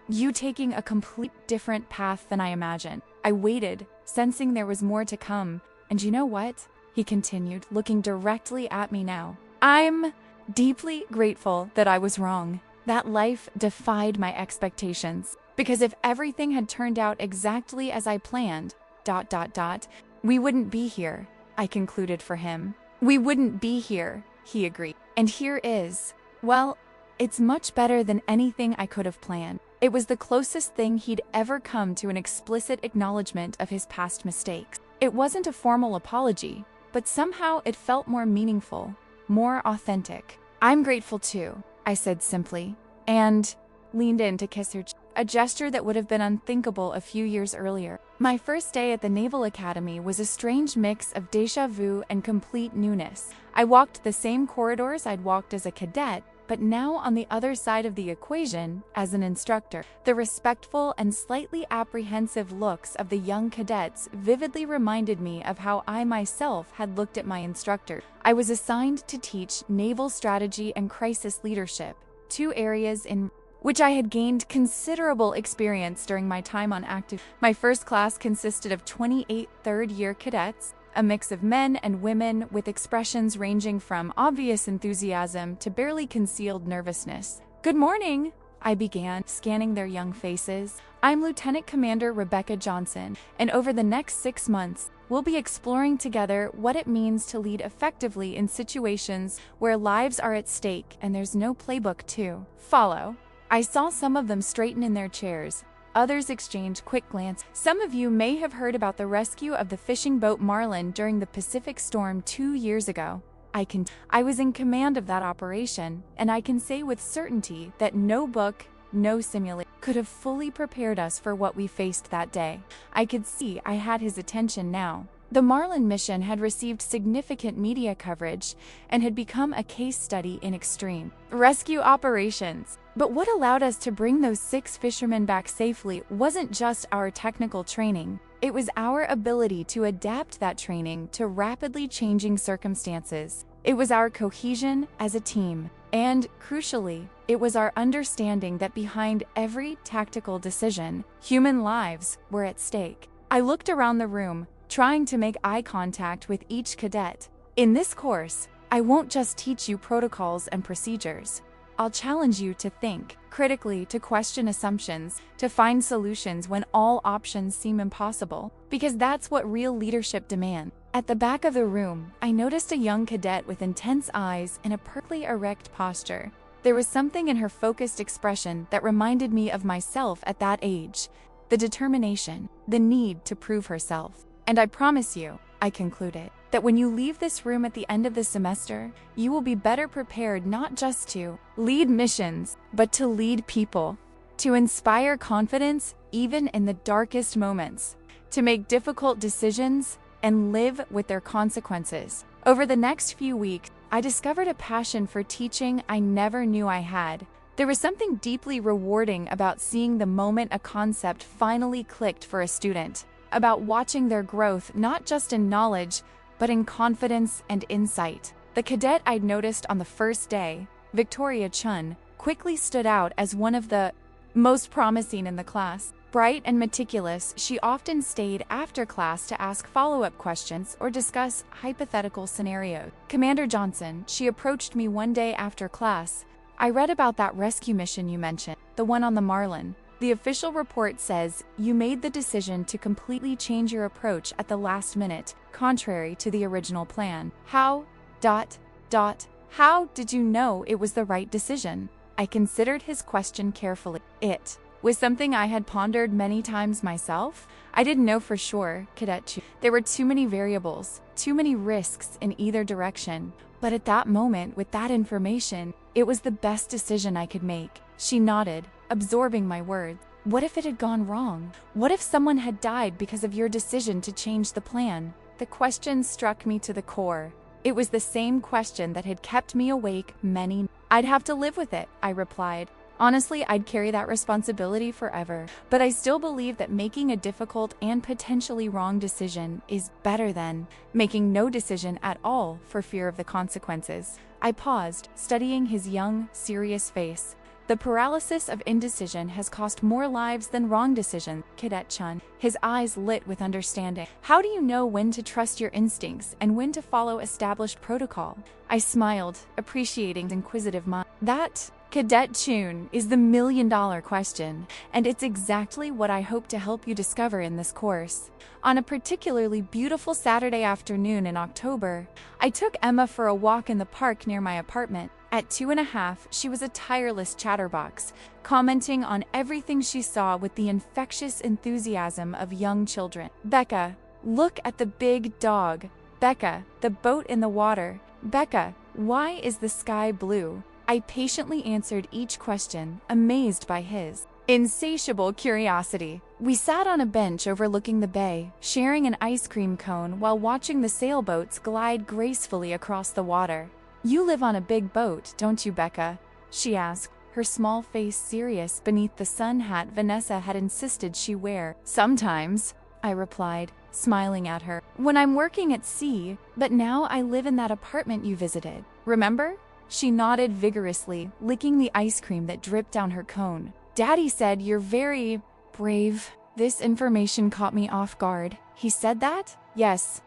You taking a complete different path than I imagined." I waited, sensing there was more to come. "And you know what?" he continued, looking directly at me now. "I'm deeply grateful that I was wrong, that life defied my expectations. Because if everything had turned out exactly as I planned... we wouldn't be here," I concluded for him. "We wouldn't be here," he agreed. "And here is... well... it's much better than anything I could have planned." It was the closest thing he'd ever come to an explicit acknowledgement of his past mistakes. It wasn't a formal apology, but somehow it felt more meaningful, more authentic. "I'm grateful too," I said simply, and leaned in to kiss her cheek, a gesture that would have been unthinkable a few years earlier. My first day at the Naval Academy was a strange mix of déjà vu and complete newness. I walked the same corridors I'd walked as a cadet, but now on the other side of the equation as an instructor. The respectful and slightly apprehensive looks of the young cadets vividly reminded me of how I myself had looked at my instructor. I was assigned to teach naval strategy and crisis leadership, two areas in which I had gained considerable experience during my time on active. My first class consisted of 28 third-year cadets, a mix of men and women with expressions ranging from obvious enthusiasm to barely concealed nervousness. "Good morning," I began, scanning their young faces. "I'm Lieutenant Commander Rebecca Johnson, and over the next 6 months, we'll be exploring together what it means to lead effectively in situations where lives are at stake and there's no playbook to follow." I saw some of them straighten in their chairs. Others exchanged quick glances. "Some of you may have heard about the rescue of the fishing boat Marlin during the Pacific Storm 2 years ago. I was in command of that operation, and I can say with certainty that no book, no simulation could have fully prepared us for what we faced that day." I could see I had his attention now. The Marlin mission had received significant media coverage and had become a case study in extreme rescue operations. But what allowed us to bring those 6 fishermen back safely wasn't just our technical training. It was our ability to adapt that training to rapidly changing circumstances. It was our cohesion as a team. And, crucially, it was our understanding that behind every tactical decision, human lives were at stake. I looked around the room, trying to make eye contact with each cadet. In this course, I won't just teach you protocols and procedures. I'll challenge you to think critically, to question assumptions, to find solutions when all options seem impossible, because that's what real leadership demands. At the back of the room, I noticed a young cadet with intense eyes and a perfectly erect posture. There was something in her focused expression that reminded me of myself at that age, the determination, the need to prove herself. And I promise you, I concluded, that when you leave this room at the end of the semester, you will be better prepared not just to lead missions, but to lead people, to inspire confidence even in the darkest moments, to make difficult decisions and live with their consequences. Over the next few weeks, I discovered a passion for teaching I never knew I had. There was something deeply rewarding about seeing the moment a concept finally clicked for a student, about watching their growth not just in knowledge, but in confidence and insight. The cadet I'd noticed on the first day, Victoria Chun, quickly stood out as one of the most promising in the class. Bright and meticulous, she often stayed after class to ask follow-up questions or discuss hypothetical scenarios. Commander Johnson, she approached me one day after class. I read about that rescue mission you mentioned, the one on the Marlin. The official report says you made the decision to completely change your approach at the last minute, contrary to the original plan. How did you know it was the right decision? I considered his question carefully. It was something I had pondered many times myself. I didn't know for sure, Cadet Chu. There were too many variables, too many risks in either direction. But at that moment, with that information, it was the best decision I could make. She nodded, absorbing my words. What if it had gone wrong? What if someone had died because of your decision to change the plan? The question struck me to the core. It was the same question that had kept me awake many. I'd have to live with it, I replied. Honestly, I'd carry that responsibility forever, but I still believe that making a difficult and potentially wrong decision is better than making no decision at all for fear of the consequences. I paused, studying his young, serious face. The paralysis of indecision has cost more lives than wrong decisions, Cadet Chun. His eyes lit with understanding. How do you know when to trust your instincts and when to follow established protocol? I smiled, appreciating his inquisitive mind. That, Cadet Chun, is the million-dollar question, and it's exactly what I hope to help you discover in this course. On a particularly beautiful Saturday afternoon in October, I took Emma for a walk in the park near my apartment. At 2.5, she was a tireless chatterbox, commenting on everything she saw with the infectious enthusiasm of young children. Becca, look at the big dog. Becca, the boat in the water. Becca, why is the sky blue? I patiently answered each question, amazed by his insatiable curiosity. We sat on a bench overlooking the bay, sharing an ice cream cone while watching the sailboats glide gracefully across the water. You live on a big boat, don't you, Becca? She asked, her small face serious beneath the sun hat Vanessa had insisted she wear. Sometimes, I replied, smiling at her, when I'm working at sea, but now I live in that apartment you visited. Remember? She nodded vigorously, licking the ice cream that dripped down her cone. Daddy said you're very brave. This information caught me off guard. He said that? Yes.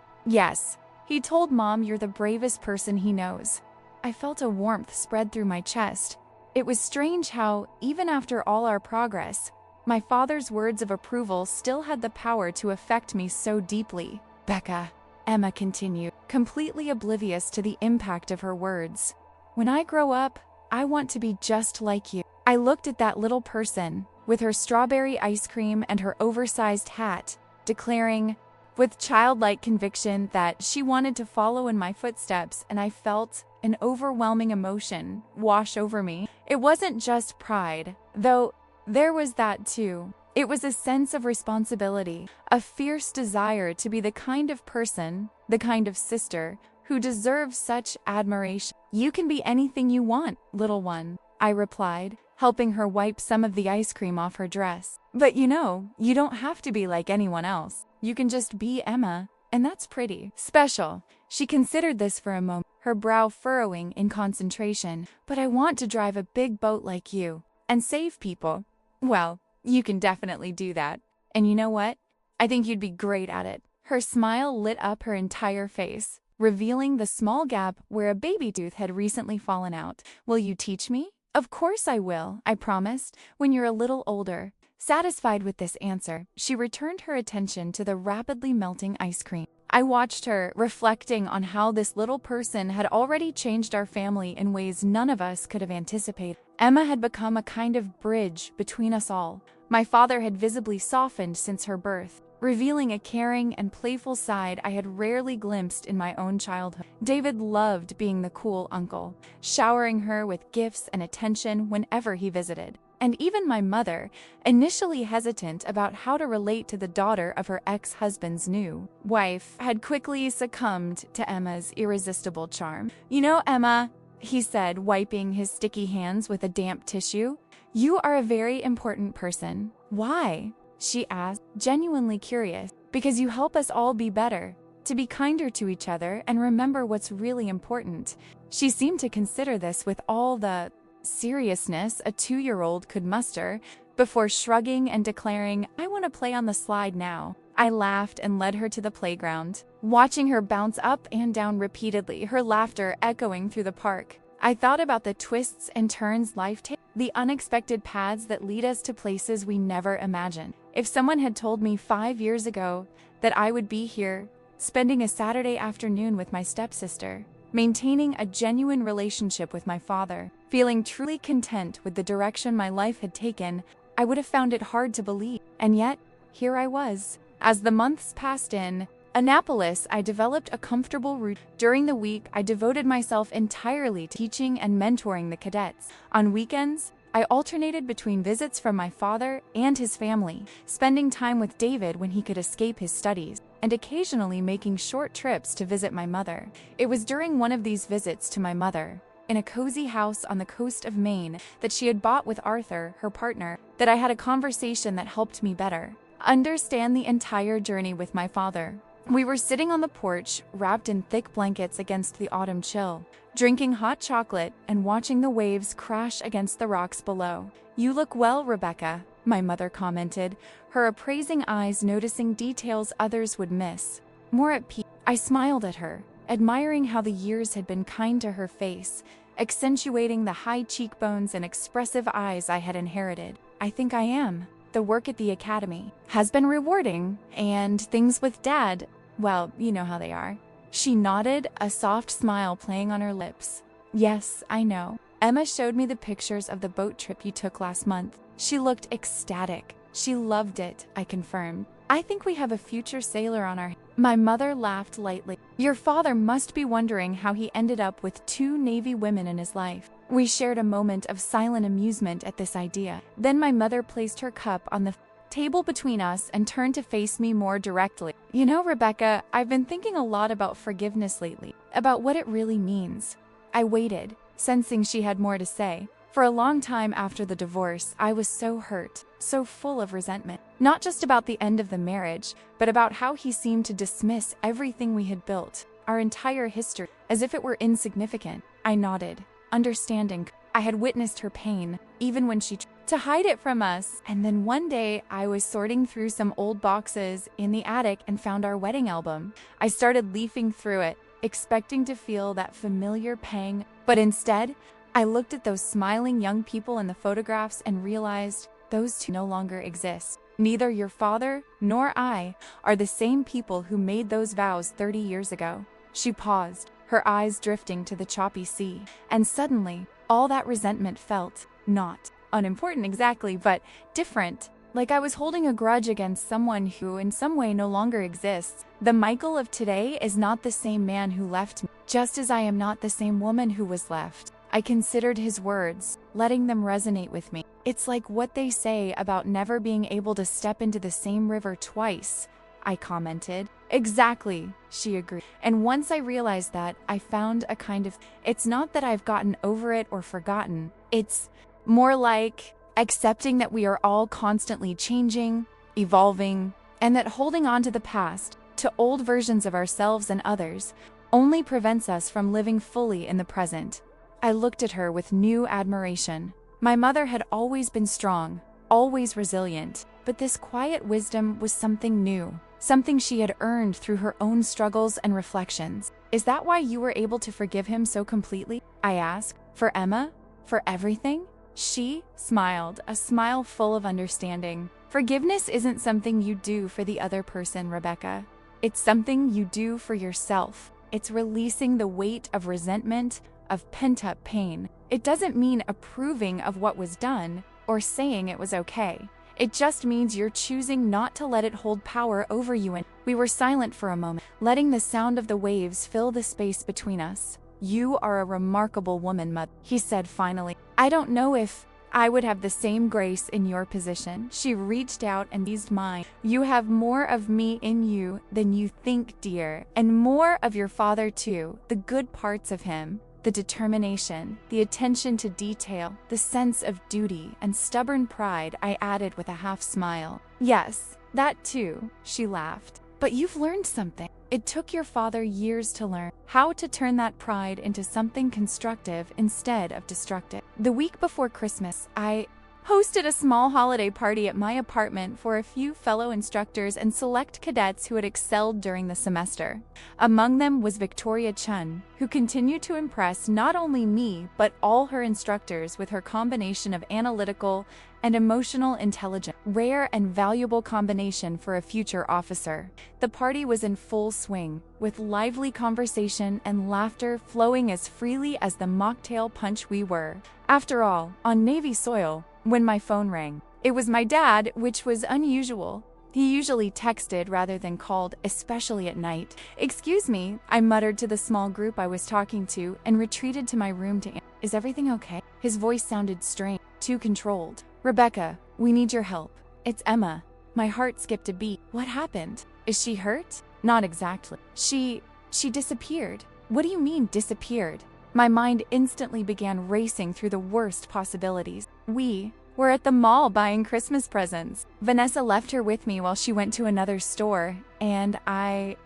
He told Mom you're the bravest person he knows. I felt a warmth spread through my chest. It was strange how, even after all our progress, my father's words of approval still had the power to affect me so deeply. Becca, Emma continued, completely oblivious to the impact of her words. When I grow up, I want to be just like you. I looked at that little person, with her strawberry ice cream and her oversized hat, declaring, with childlike conviction, that she wanted to follow in my footsteps, and I felt an overwhelming emotion wash over me. It wasn't just pride, though there was that too. It was a sense of responsibility, a fierce desire to be the kind of person, the kind of sister, who deserves such admiration. You can be anything you want, little one, I replied, helping her wipe some of the ice cream off her dress. But you don't have to be like anyone else. You can just be Emma, and that's pretty special. She considered this for a moment, her brow furrowing in concentration. But I want to drive a big boat like you, and save people. Well, you can definitely do that. And you know what? I think you'd be great at it. Her smile lit up her entire face, revealing the small gap where a baby tooth had recently fallen out. "Will you teach me?" "Of course I will," I promised, "when you're a little older." Satisfied with this answer, she returned her attention to the rapidly melting ice cream. I watched her, reflecting on how this little person had already changed our family in ways none of us could have anticipated. Emma had become a kind of bridge between us all. My father had visibly softened since her birth, revealing a caring and playful side I had rarely glimpsed in my own childhood. David loved being the cool uncle, showering her with gifts and attention whenever he visited. And even my mother, initially hesitant about how to relate to the daughter of her ex-husband's new wife, had quickly succumbed to Emma's irresistible charm. "You know, Emma," he said, wiping his sticky hands with a damp tissue, "you are a very important person." "Why?" she asked, genuinely curious. "Because you help us all be better, to be kinder to each other and remember what's really important." She seemed to consider this with all the seriousness a 2-year-old could muster, before shrugging and declaring, "I want to play on the slide now." I laughed and led her to the playground, watching her bounce up and down repeatedly, her laughter echoing through the park. I thought about the twists and turns life takes, the unexpected paths that lead us to places we never imagined. If someone had told me 5 years ago that I would be here, spending a Saturday afternoon with my stepsister, maintaining a genuine relationship with my father, feeling truly content with the direction my life had taken, I would have found it hard to believe. And yet, here I was. As the months passed in Annapolis, I developed a comfortable routine. During the week, I devoted myself entirely to teaching and mentoring the cadets. On weekends, I alternated between visits from my father and his family, spending time with David when he could escape his studies, and occasionally making short trips to visit my mother. It was during one of these visits to my mother, in a cozy house on the coast of Maine that she had bought with Arthur, her partner, that I had a conversation that helped me better understand the entire journey with my father. We were sitting on the porch, wrapped in thick blankets against the autumn chill, drinking hot chocolate and watching the waves crash against the rocks below. "You look well, Rebecca," my mother commented, her appraising eyes noticing details others would miss. More at peace, I smiled at her, admiring how the years had been kind to her face, accentuating the high cheekbones and expressive eyes I had inherited. "I think I am. The work at the academy has been rewarding, and things with Dad, well, you know how they are." She nodded, a soft smile playing on her lips. "Yes, I know. Emma showed me the pictures of the boat trip you took last month. She looked ecstatic. She loved it," I confirmed. "I think we have a future sailor on our hands." My mother laughed lightly. "Your father must be wondering how he ended up with 2 Navy women in his life." We shared a moment of silent amusement at this idea. Then my mother placed her cup on the table between us and turned to face me more directly. "You know, Rebecca, I've been thinking a lot about forgiveness lately, about what it really means." I waited, sensing she had more to say. For a long time after the divorce, I was so hurt, so full of resentment. Not just about the end of the marriage, but about how he seemed to dismiss everything we had built, our entire history, as if it were insignificant. I nodded, understanding. I had witnessed her pain, even when she tried to hide it from us. And then one day, I was sorting through some old boxes in the attic and found our wedding album. I started leafing through it, expecting to feel that familiar pang, but instead, I looked at those smiling young people in the photographs and realized those 2 no longer exist. Neither your father nor I are the same people who made those vows 30 years ago. She paused, her eyes drifting to the choppy sea, and suddenly, all that resentment felt, not unimportant exactly, but different. Like I was holding a grudge against someone who in some way no longer exists. The Michael of today is not the same man who left me, just as I am not the same woman who was left. I considered his words, letting them resonate with me. "It's like what they say about never being able to step into the same river twice," I commented. "Exactly," she agreed. And once I realized that, I found a kind of, it's not that I've gotten over it or forgotten. It's more like accepting that we are all constantly changing, evolving, and that holding on to the past, to old versions of ourselves and others, only prevents us from living fully in the present. I looked at her with new admiration. My mother had always been strong, always resilient, but this quiet wisdom was something new, something she had earned through her own struggles and reflections. Is that why you were able to forgive him so completely? I asked. For Emma? For everything? She smiled, a smile full of understanding. Forgiveness isn't something you do for the other person, Rebecca. It's something you do for yourself. It's releasing the weight of resentment, of pent-up pain. It doesn't mean approving of what was done or saying it was okay. It just means you're choosing not to let it hold power over you. And we were silent for a moment, letting the sound of the waves fill the space between us. You are a remarkable woman, Mother, he said finally. I don't know if I would have the same grace in your position. She reached out and seized mine. You have more of me in you than you think, dear, and more of your father too, the good parts of him. The determination, the attention to detail, the sense of duty and stubborn pride, I added with a half smile. Yes, that too, she laughed. But you've learned something. It took your father years to learn how to turn that pride into something constructive instead of destructive. The week before Christmas, I hosted a small holiday party at my apartment for a few fellow instructors and select cadets who had excelled during the semester. Among them was Victoria Chun, who continued to impress not only me but all her instructors with her combination of analytical and emotional intelligence, rare and valuable combination for a future officer. The party was in full swing, with lively conversation and laughter flowing as freely as the mocktail punch we were. After all, on Navy soil, when my phone rang, it was my dad, which was unusual. He usually texted rather than called, especially at night. Excuse me, I muttered to the small group I was talking to and retreated to my room to answer. Is everything okay? His voice sounded strange, too controlled. Rebecca, we need your help. It's Emma. My heart skipped a beat. What happened? Is she hurt? Not exactly. She disappeared. What do you mean, disappeared? My mind instantly began racing through the worst possibilities. We were at the mall buying Christmas presents. Vanessa left her with me while she went to another store, and I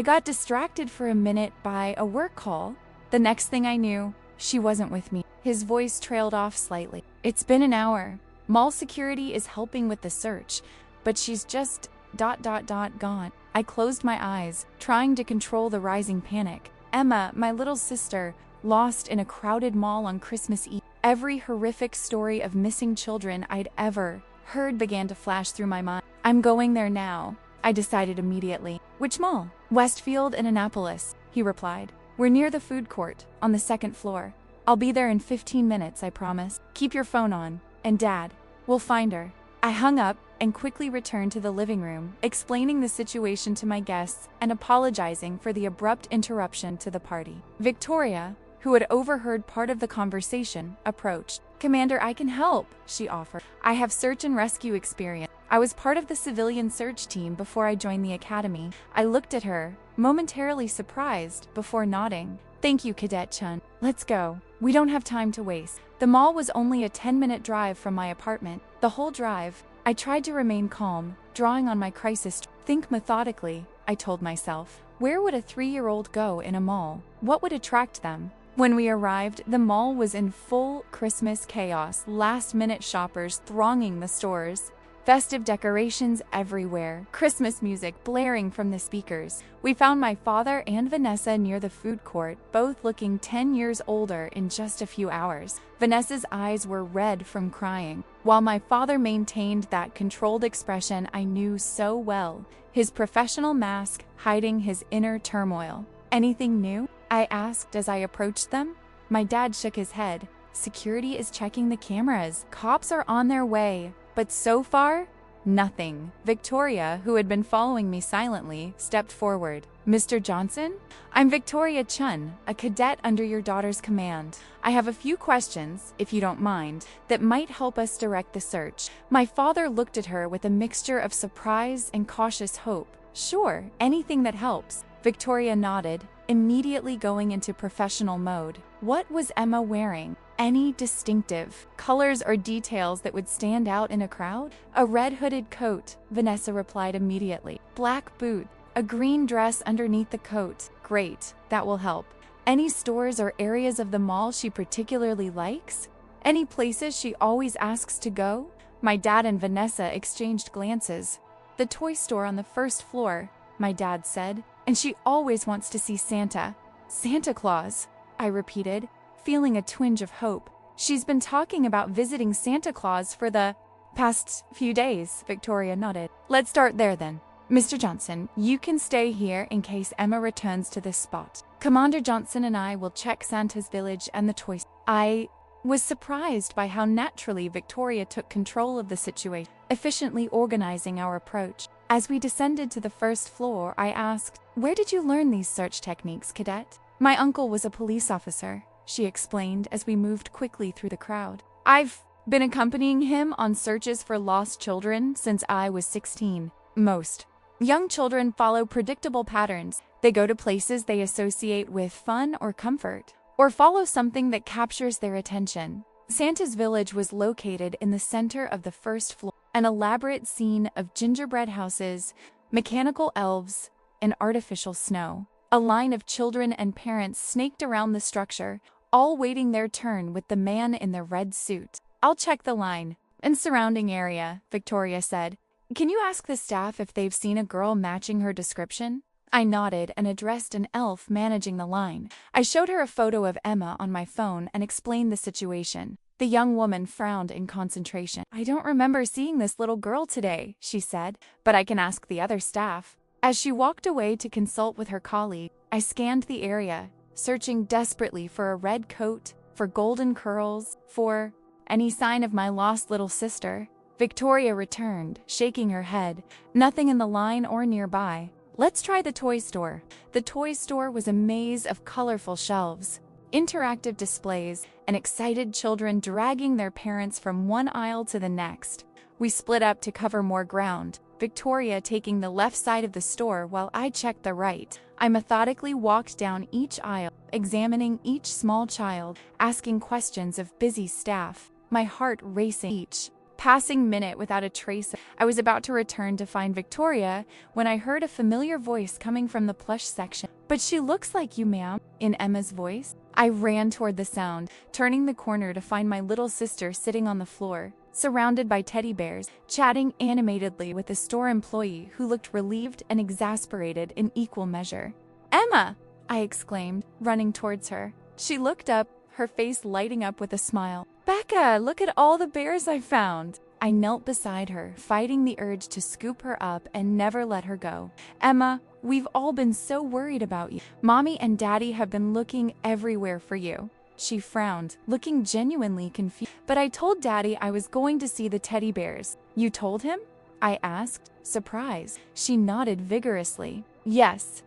got distracted for a minute by a work call. The next thing I knew, she wasn't with me. His voice trailed off slightly. It's been an hour. Mall security is helping with the search, but she's just ... gone. I closed my eyes, trying to control the rising panic. Emma, my little sister, lost in a crowded mall on Christmas Eve. Every horrific story of missing children I'd ever heard began to flash through my mind. I'm going there now, I decided immediately. Which mall? Westfield in Annapolis, he replied. We're near the food court, on the second floor. I'll be there in 15 minutes, I promise. Keep your phone on. And Dad, we'll find her. I hung up and quickly returned to the living room, explaining the situation to my guests and apologizing for the abrupt interruption to the party. Victoria, who had overheard part of the conversation, approached. Commander, I can help, she offered. I have search and rescue experience. I was part of the civilian search team before I joined the academy. I looked at her, momentarily surprised, before nodding. Thank you, Cadet Chun. Let's go. We don't have time to waste. The mall was only a 10-minute drive from my apartment. The whole drive, I tried to remain calm, drawing on my crisis. Think methodically, I told myself. Where would a 3-year-old go in a mall? What would attract them? When we arrived, the mall was in full Christmas chaos, last-minute shoppers thronging the stores, festive decorations everywhere, Christmas music blaring from the speakers. We found my father and Vanessa near the food court, both looking 10 years older in just a few hours. Vanessa's eyes were red from crying, while my father maintained that controlled expression I knew so well, his professional mask hiding his inner turmoil. Anything new? I asked as I approached them. My dad shook his head. Security is checking the cameras. Cops are on their way. But so far, nothing. Victoria, who had been following me silently, stepped forward. Mr. Johnson? I'm Victoria Chun, a cadet under your daughter's command. I have a few questions, if you don't mind, that might help us direct the search. My father looked at her with a mixture of surprise and cautious hope. Sure, anything that helps. Victoria nodded, immediately going into professional mode. What was Emma wearing? Any distinctive colors or details that would stand out in a crowd? A red hooded coat, Vanessa replied immediately. Black boots, a green dress underneath the coat. Great, that will help. Any stores or areas of the mall she particularly likes? Any places she always asks to go? My dad and Vanessa exchanged glances. The toy store on the first floor, my dad said, and she always wants to see Santa. Santa Claus, I repeated, feeling a twinge of hope. She's been talking about visiting Santa Claus for the past few days, Victoria nodded. Let's start there then. Mr. Johnson, you can stay here in case Emma returns to this spot. Commander Johnson and I will check Santa's village and the toys. I was surprised by how naturally Victoria took control of the situation, efficiently organizing our approach. As we descended to the first floor, I asked, "Where did you learn these search techniques, Cadet?" "My uncle was a police officer," she explained as we moved quickly through the crowd. "I've been accompanying him on searches for lost children since I was 16. Most young children follow predictable patterns. They go to places they associate with fun or comfort, or follow something that captures their attention. Santa's village was located in the center of the first floor, an elaborate scene of gingerbread houses, mechanical elves, and artificial snow. A line of children and parents snaked around the structure, all waiting their turn with the man in the red suit. "I'll check the line and surrounding area," Victoria said. "Can you ask the staff if they've seen a girl matching her description?" I nodded and addressed an elf managing the line. I showed her a photo of Emma on my phone and explained the situation. The young woman frowned in concentration. "I don't remember seeing this little girl today," she said, "but I can ask the other staff." As she walked away to consult with her colleague, I scanned the area, searching desperately for a red coat, for golden curls, for any sign of my lost little sister. Victoria returned, shaking her head. Nothing in the line or nearby. "Let's try the toy store." The toy store was a maze of colorful shelves, interactive displays, and excited children dragging their parents from one aisle to the next. We split up to cover more ground, Victoria taking the left side of the store while I checked the right. I methodically walked down each aisle, examining each small child, asking questions of busy staff, my heart racing each passing minute without a trace. I was about to return to find Victoria when I heard a familiar voice coming from the plush section. "But she looks like you, ma'am," in Emma's voice. I ran toward the sound, turning the corner to find my little sister sitting on the floor, surrounded by teddy bears, chatting animatedly with a store employee who looked relieved and exasperated in equal measure. "Emma!" I exclaimed, running towards her. She looked up, her face lighting up with a smile. "Becca, look at all the bears I found." I knelt beside her, fighting the urge to scoop her up and never let her go. "Emma, we've all been so worried about you. Mommy and Daddy have been looking everywhere for you." She frowned, looking genuinely confused. "But I told Daddy I was going to see the teddy bears." "You told him?" I asked, surprised. She nodded vigorously. Yes.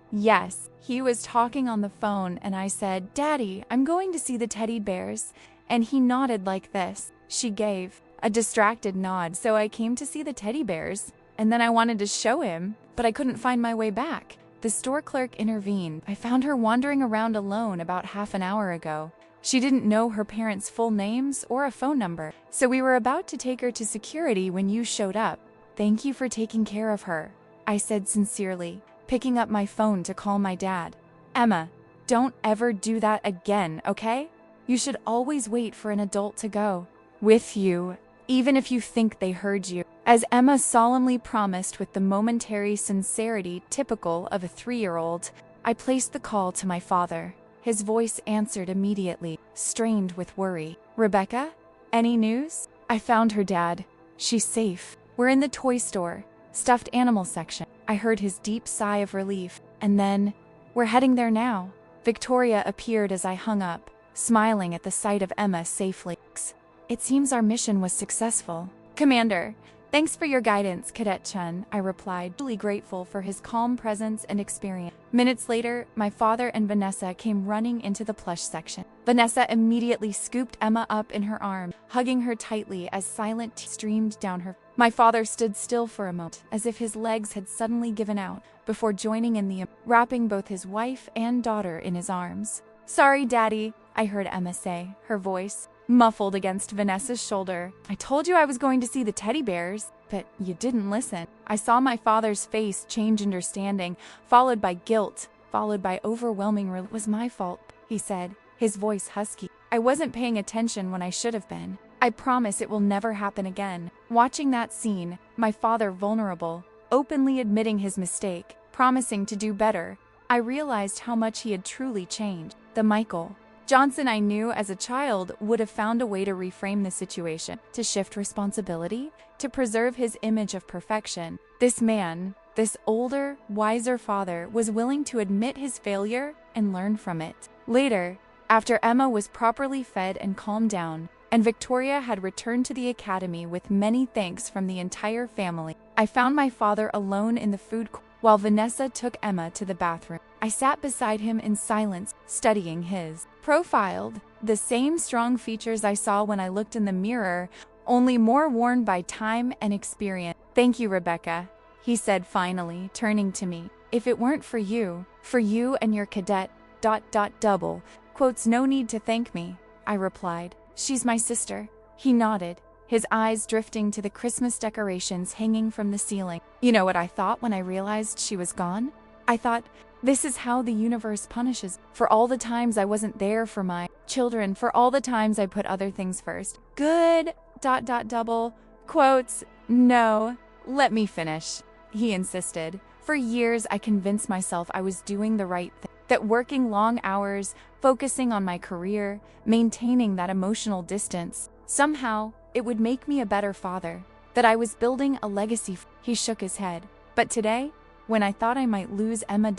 He was talking on the phone and I said, "Daddy, I'm going to see the teddy bears." And he nodded like this. She gave a distracted nod. "So I came to see the teddy bears. And then I wanted to show him, but I couldn't find my way back." The store clerk intervened. "I found her wandering around alone about half an hour ago. She didn't know her parents' full names or a phone number. So we were about to take her to security when you showed up. Thank you for taking care of her," I said sincerely, picking up my phone to call my dad. "Emma, don't ever do that again, okay? You should always wait for an adult to go with you, even if you think they heard you." As Emma solemnly promised with the momentary sincerity typical of a 3-year-old, I placed the call to my father. His voice answered immediately, strained with worry. "Rebecca, any news?" "I found her, Dad. She's safe. We're in the toy store, stuffed animal section." I heard his deep sigh of relief, and then, "We're heading there now." Victoria appeared as I hung up, smiling at the sight of Emma safely. "It seems our mission was successful." "Commander, thanks for your guidance, Cadet Chun," I replied, truly grateful for his calm presence and experience. Minutes later, my father and Vanessa came running into the plush section. Vanessa immediately scooped Emma up in her arms, hugging her tightly as silent tears streamed down her. My father stood still for a moment, as if his legs had suddenly given out, before joining in the wrapping both his wife and daughter in his arms. "Sorry, Daddy," I heard Emma say, her voice muffled against Vanessa's shoulder. "I told you I was going to see the teddy bears, but you didn't listen." I saw my father's face change understanding, followed by guilt, followed by overwhelming relief. "It was my fault," he said, his voice husky. "I wasn't paying attention when I should have been. I promise it will never happen again." Watching that scene, my father vulnerable, openly admitting his mistake, promising to do better. I realized how much he had truly changed. The Michael Johnson I knew as a child would have found a way to reframe the situation, to shift responsibility, to preserve his image of perfection. This man, this older, wiser father, was willing to admit his failure and learn from it. Later, after Emma was properly fed and calmed down, and Victoria had returned to the academy with many thanks from the entire family, I found my father alone in the food court while Vanessa took Emma to the bathroom. I sat beside him in silence, studying his profiled, the same strong features I saw when I looked in the mirror, only more worn by time and experience. "Thank you, Rebecca," he said finally, turning to me. "If it weren't for you and your cadet, double, quotes, no need to thank me," I replied. "She's my sister." He nodded, his eyes drifting to the Christmas decorations hanging from the ceiling. You know what I thought when I realized she was gone? I thought, this is how the universe punishes for all the times I wasn't there for my children, for all the times I put other things first. Good, double, quotes, no, let me finish, he insisted. For years, I convinced myself I was doing the right thing, that working long hours, focusing on my career, maintaining that emotional distance, somehow it would make me a better father, that I was building a legacy. He shook his head. But today, when I thought I might lose Emma,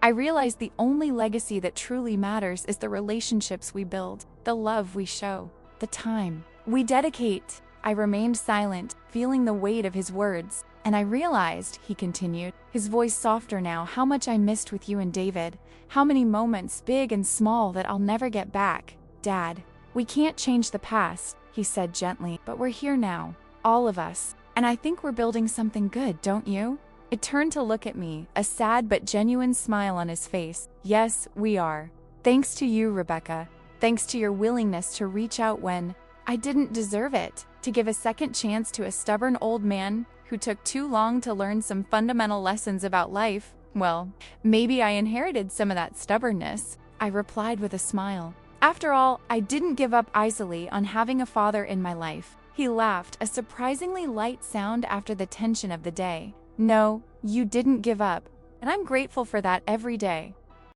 I realized the only legacy that truly matters is the relationships we build, the love we show, the time we dedicate. I remained silent, feeling the weight of his words. And I realized, he continued, his voice softer now, how much I missed with you and David, how many moments, big and small, that I'll never get back. Dad, we can't change the past, he said gently, but we're here now, all of us, and I think we're building something good, don't you? It turned to look at me, a sad but genuine smile on his face. Yes, we are. Thanks to you, Rebecca. Thanks to your willingness to reach out when I didn't deserve it, to give a second chance to a stubborn old man who took too long to learn some fundamental lessons about life. Well, maybe I inherited some of that stubbornness, I replied with a smile. After all, I didn't give up easily on having a father in my life. He laughed, a surprisingly light sound after the tension of the day. No, you didn't give up, and I'm grateful for that every day.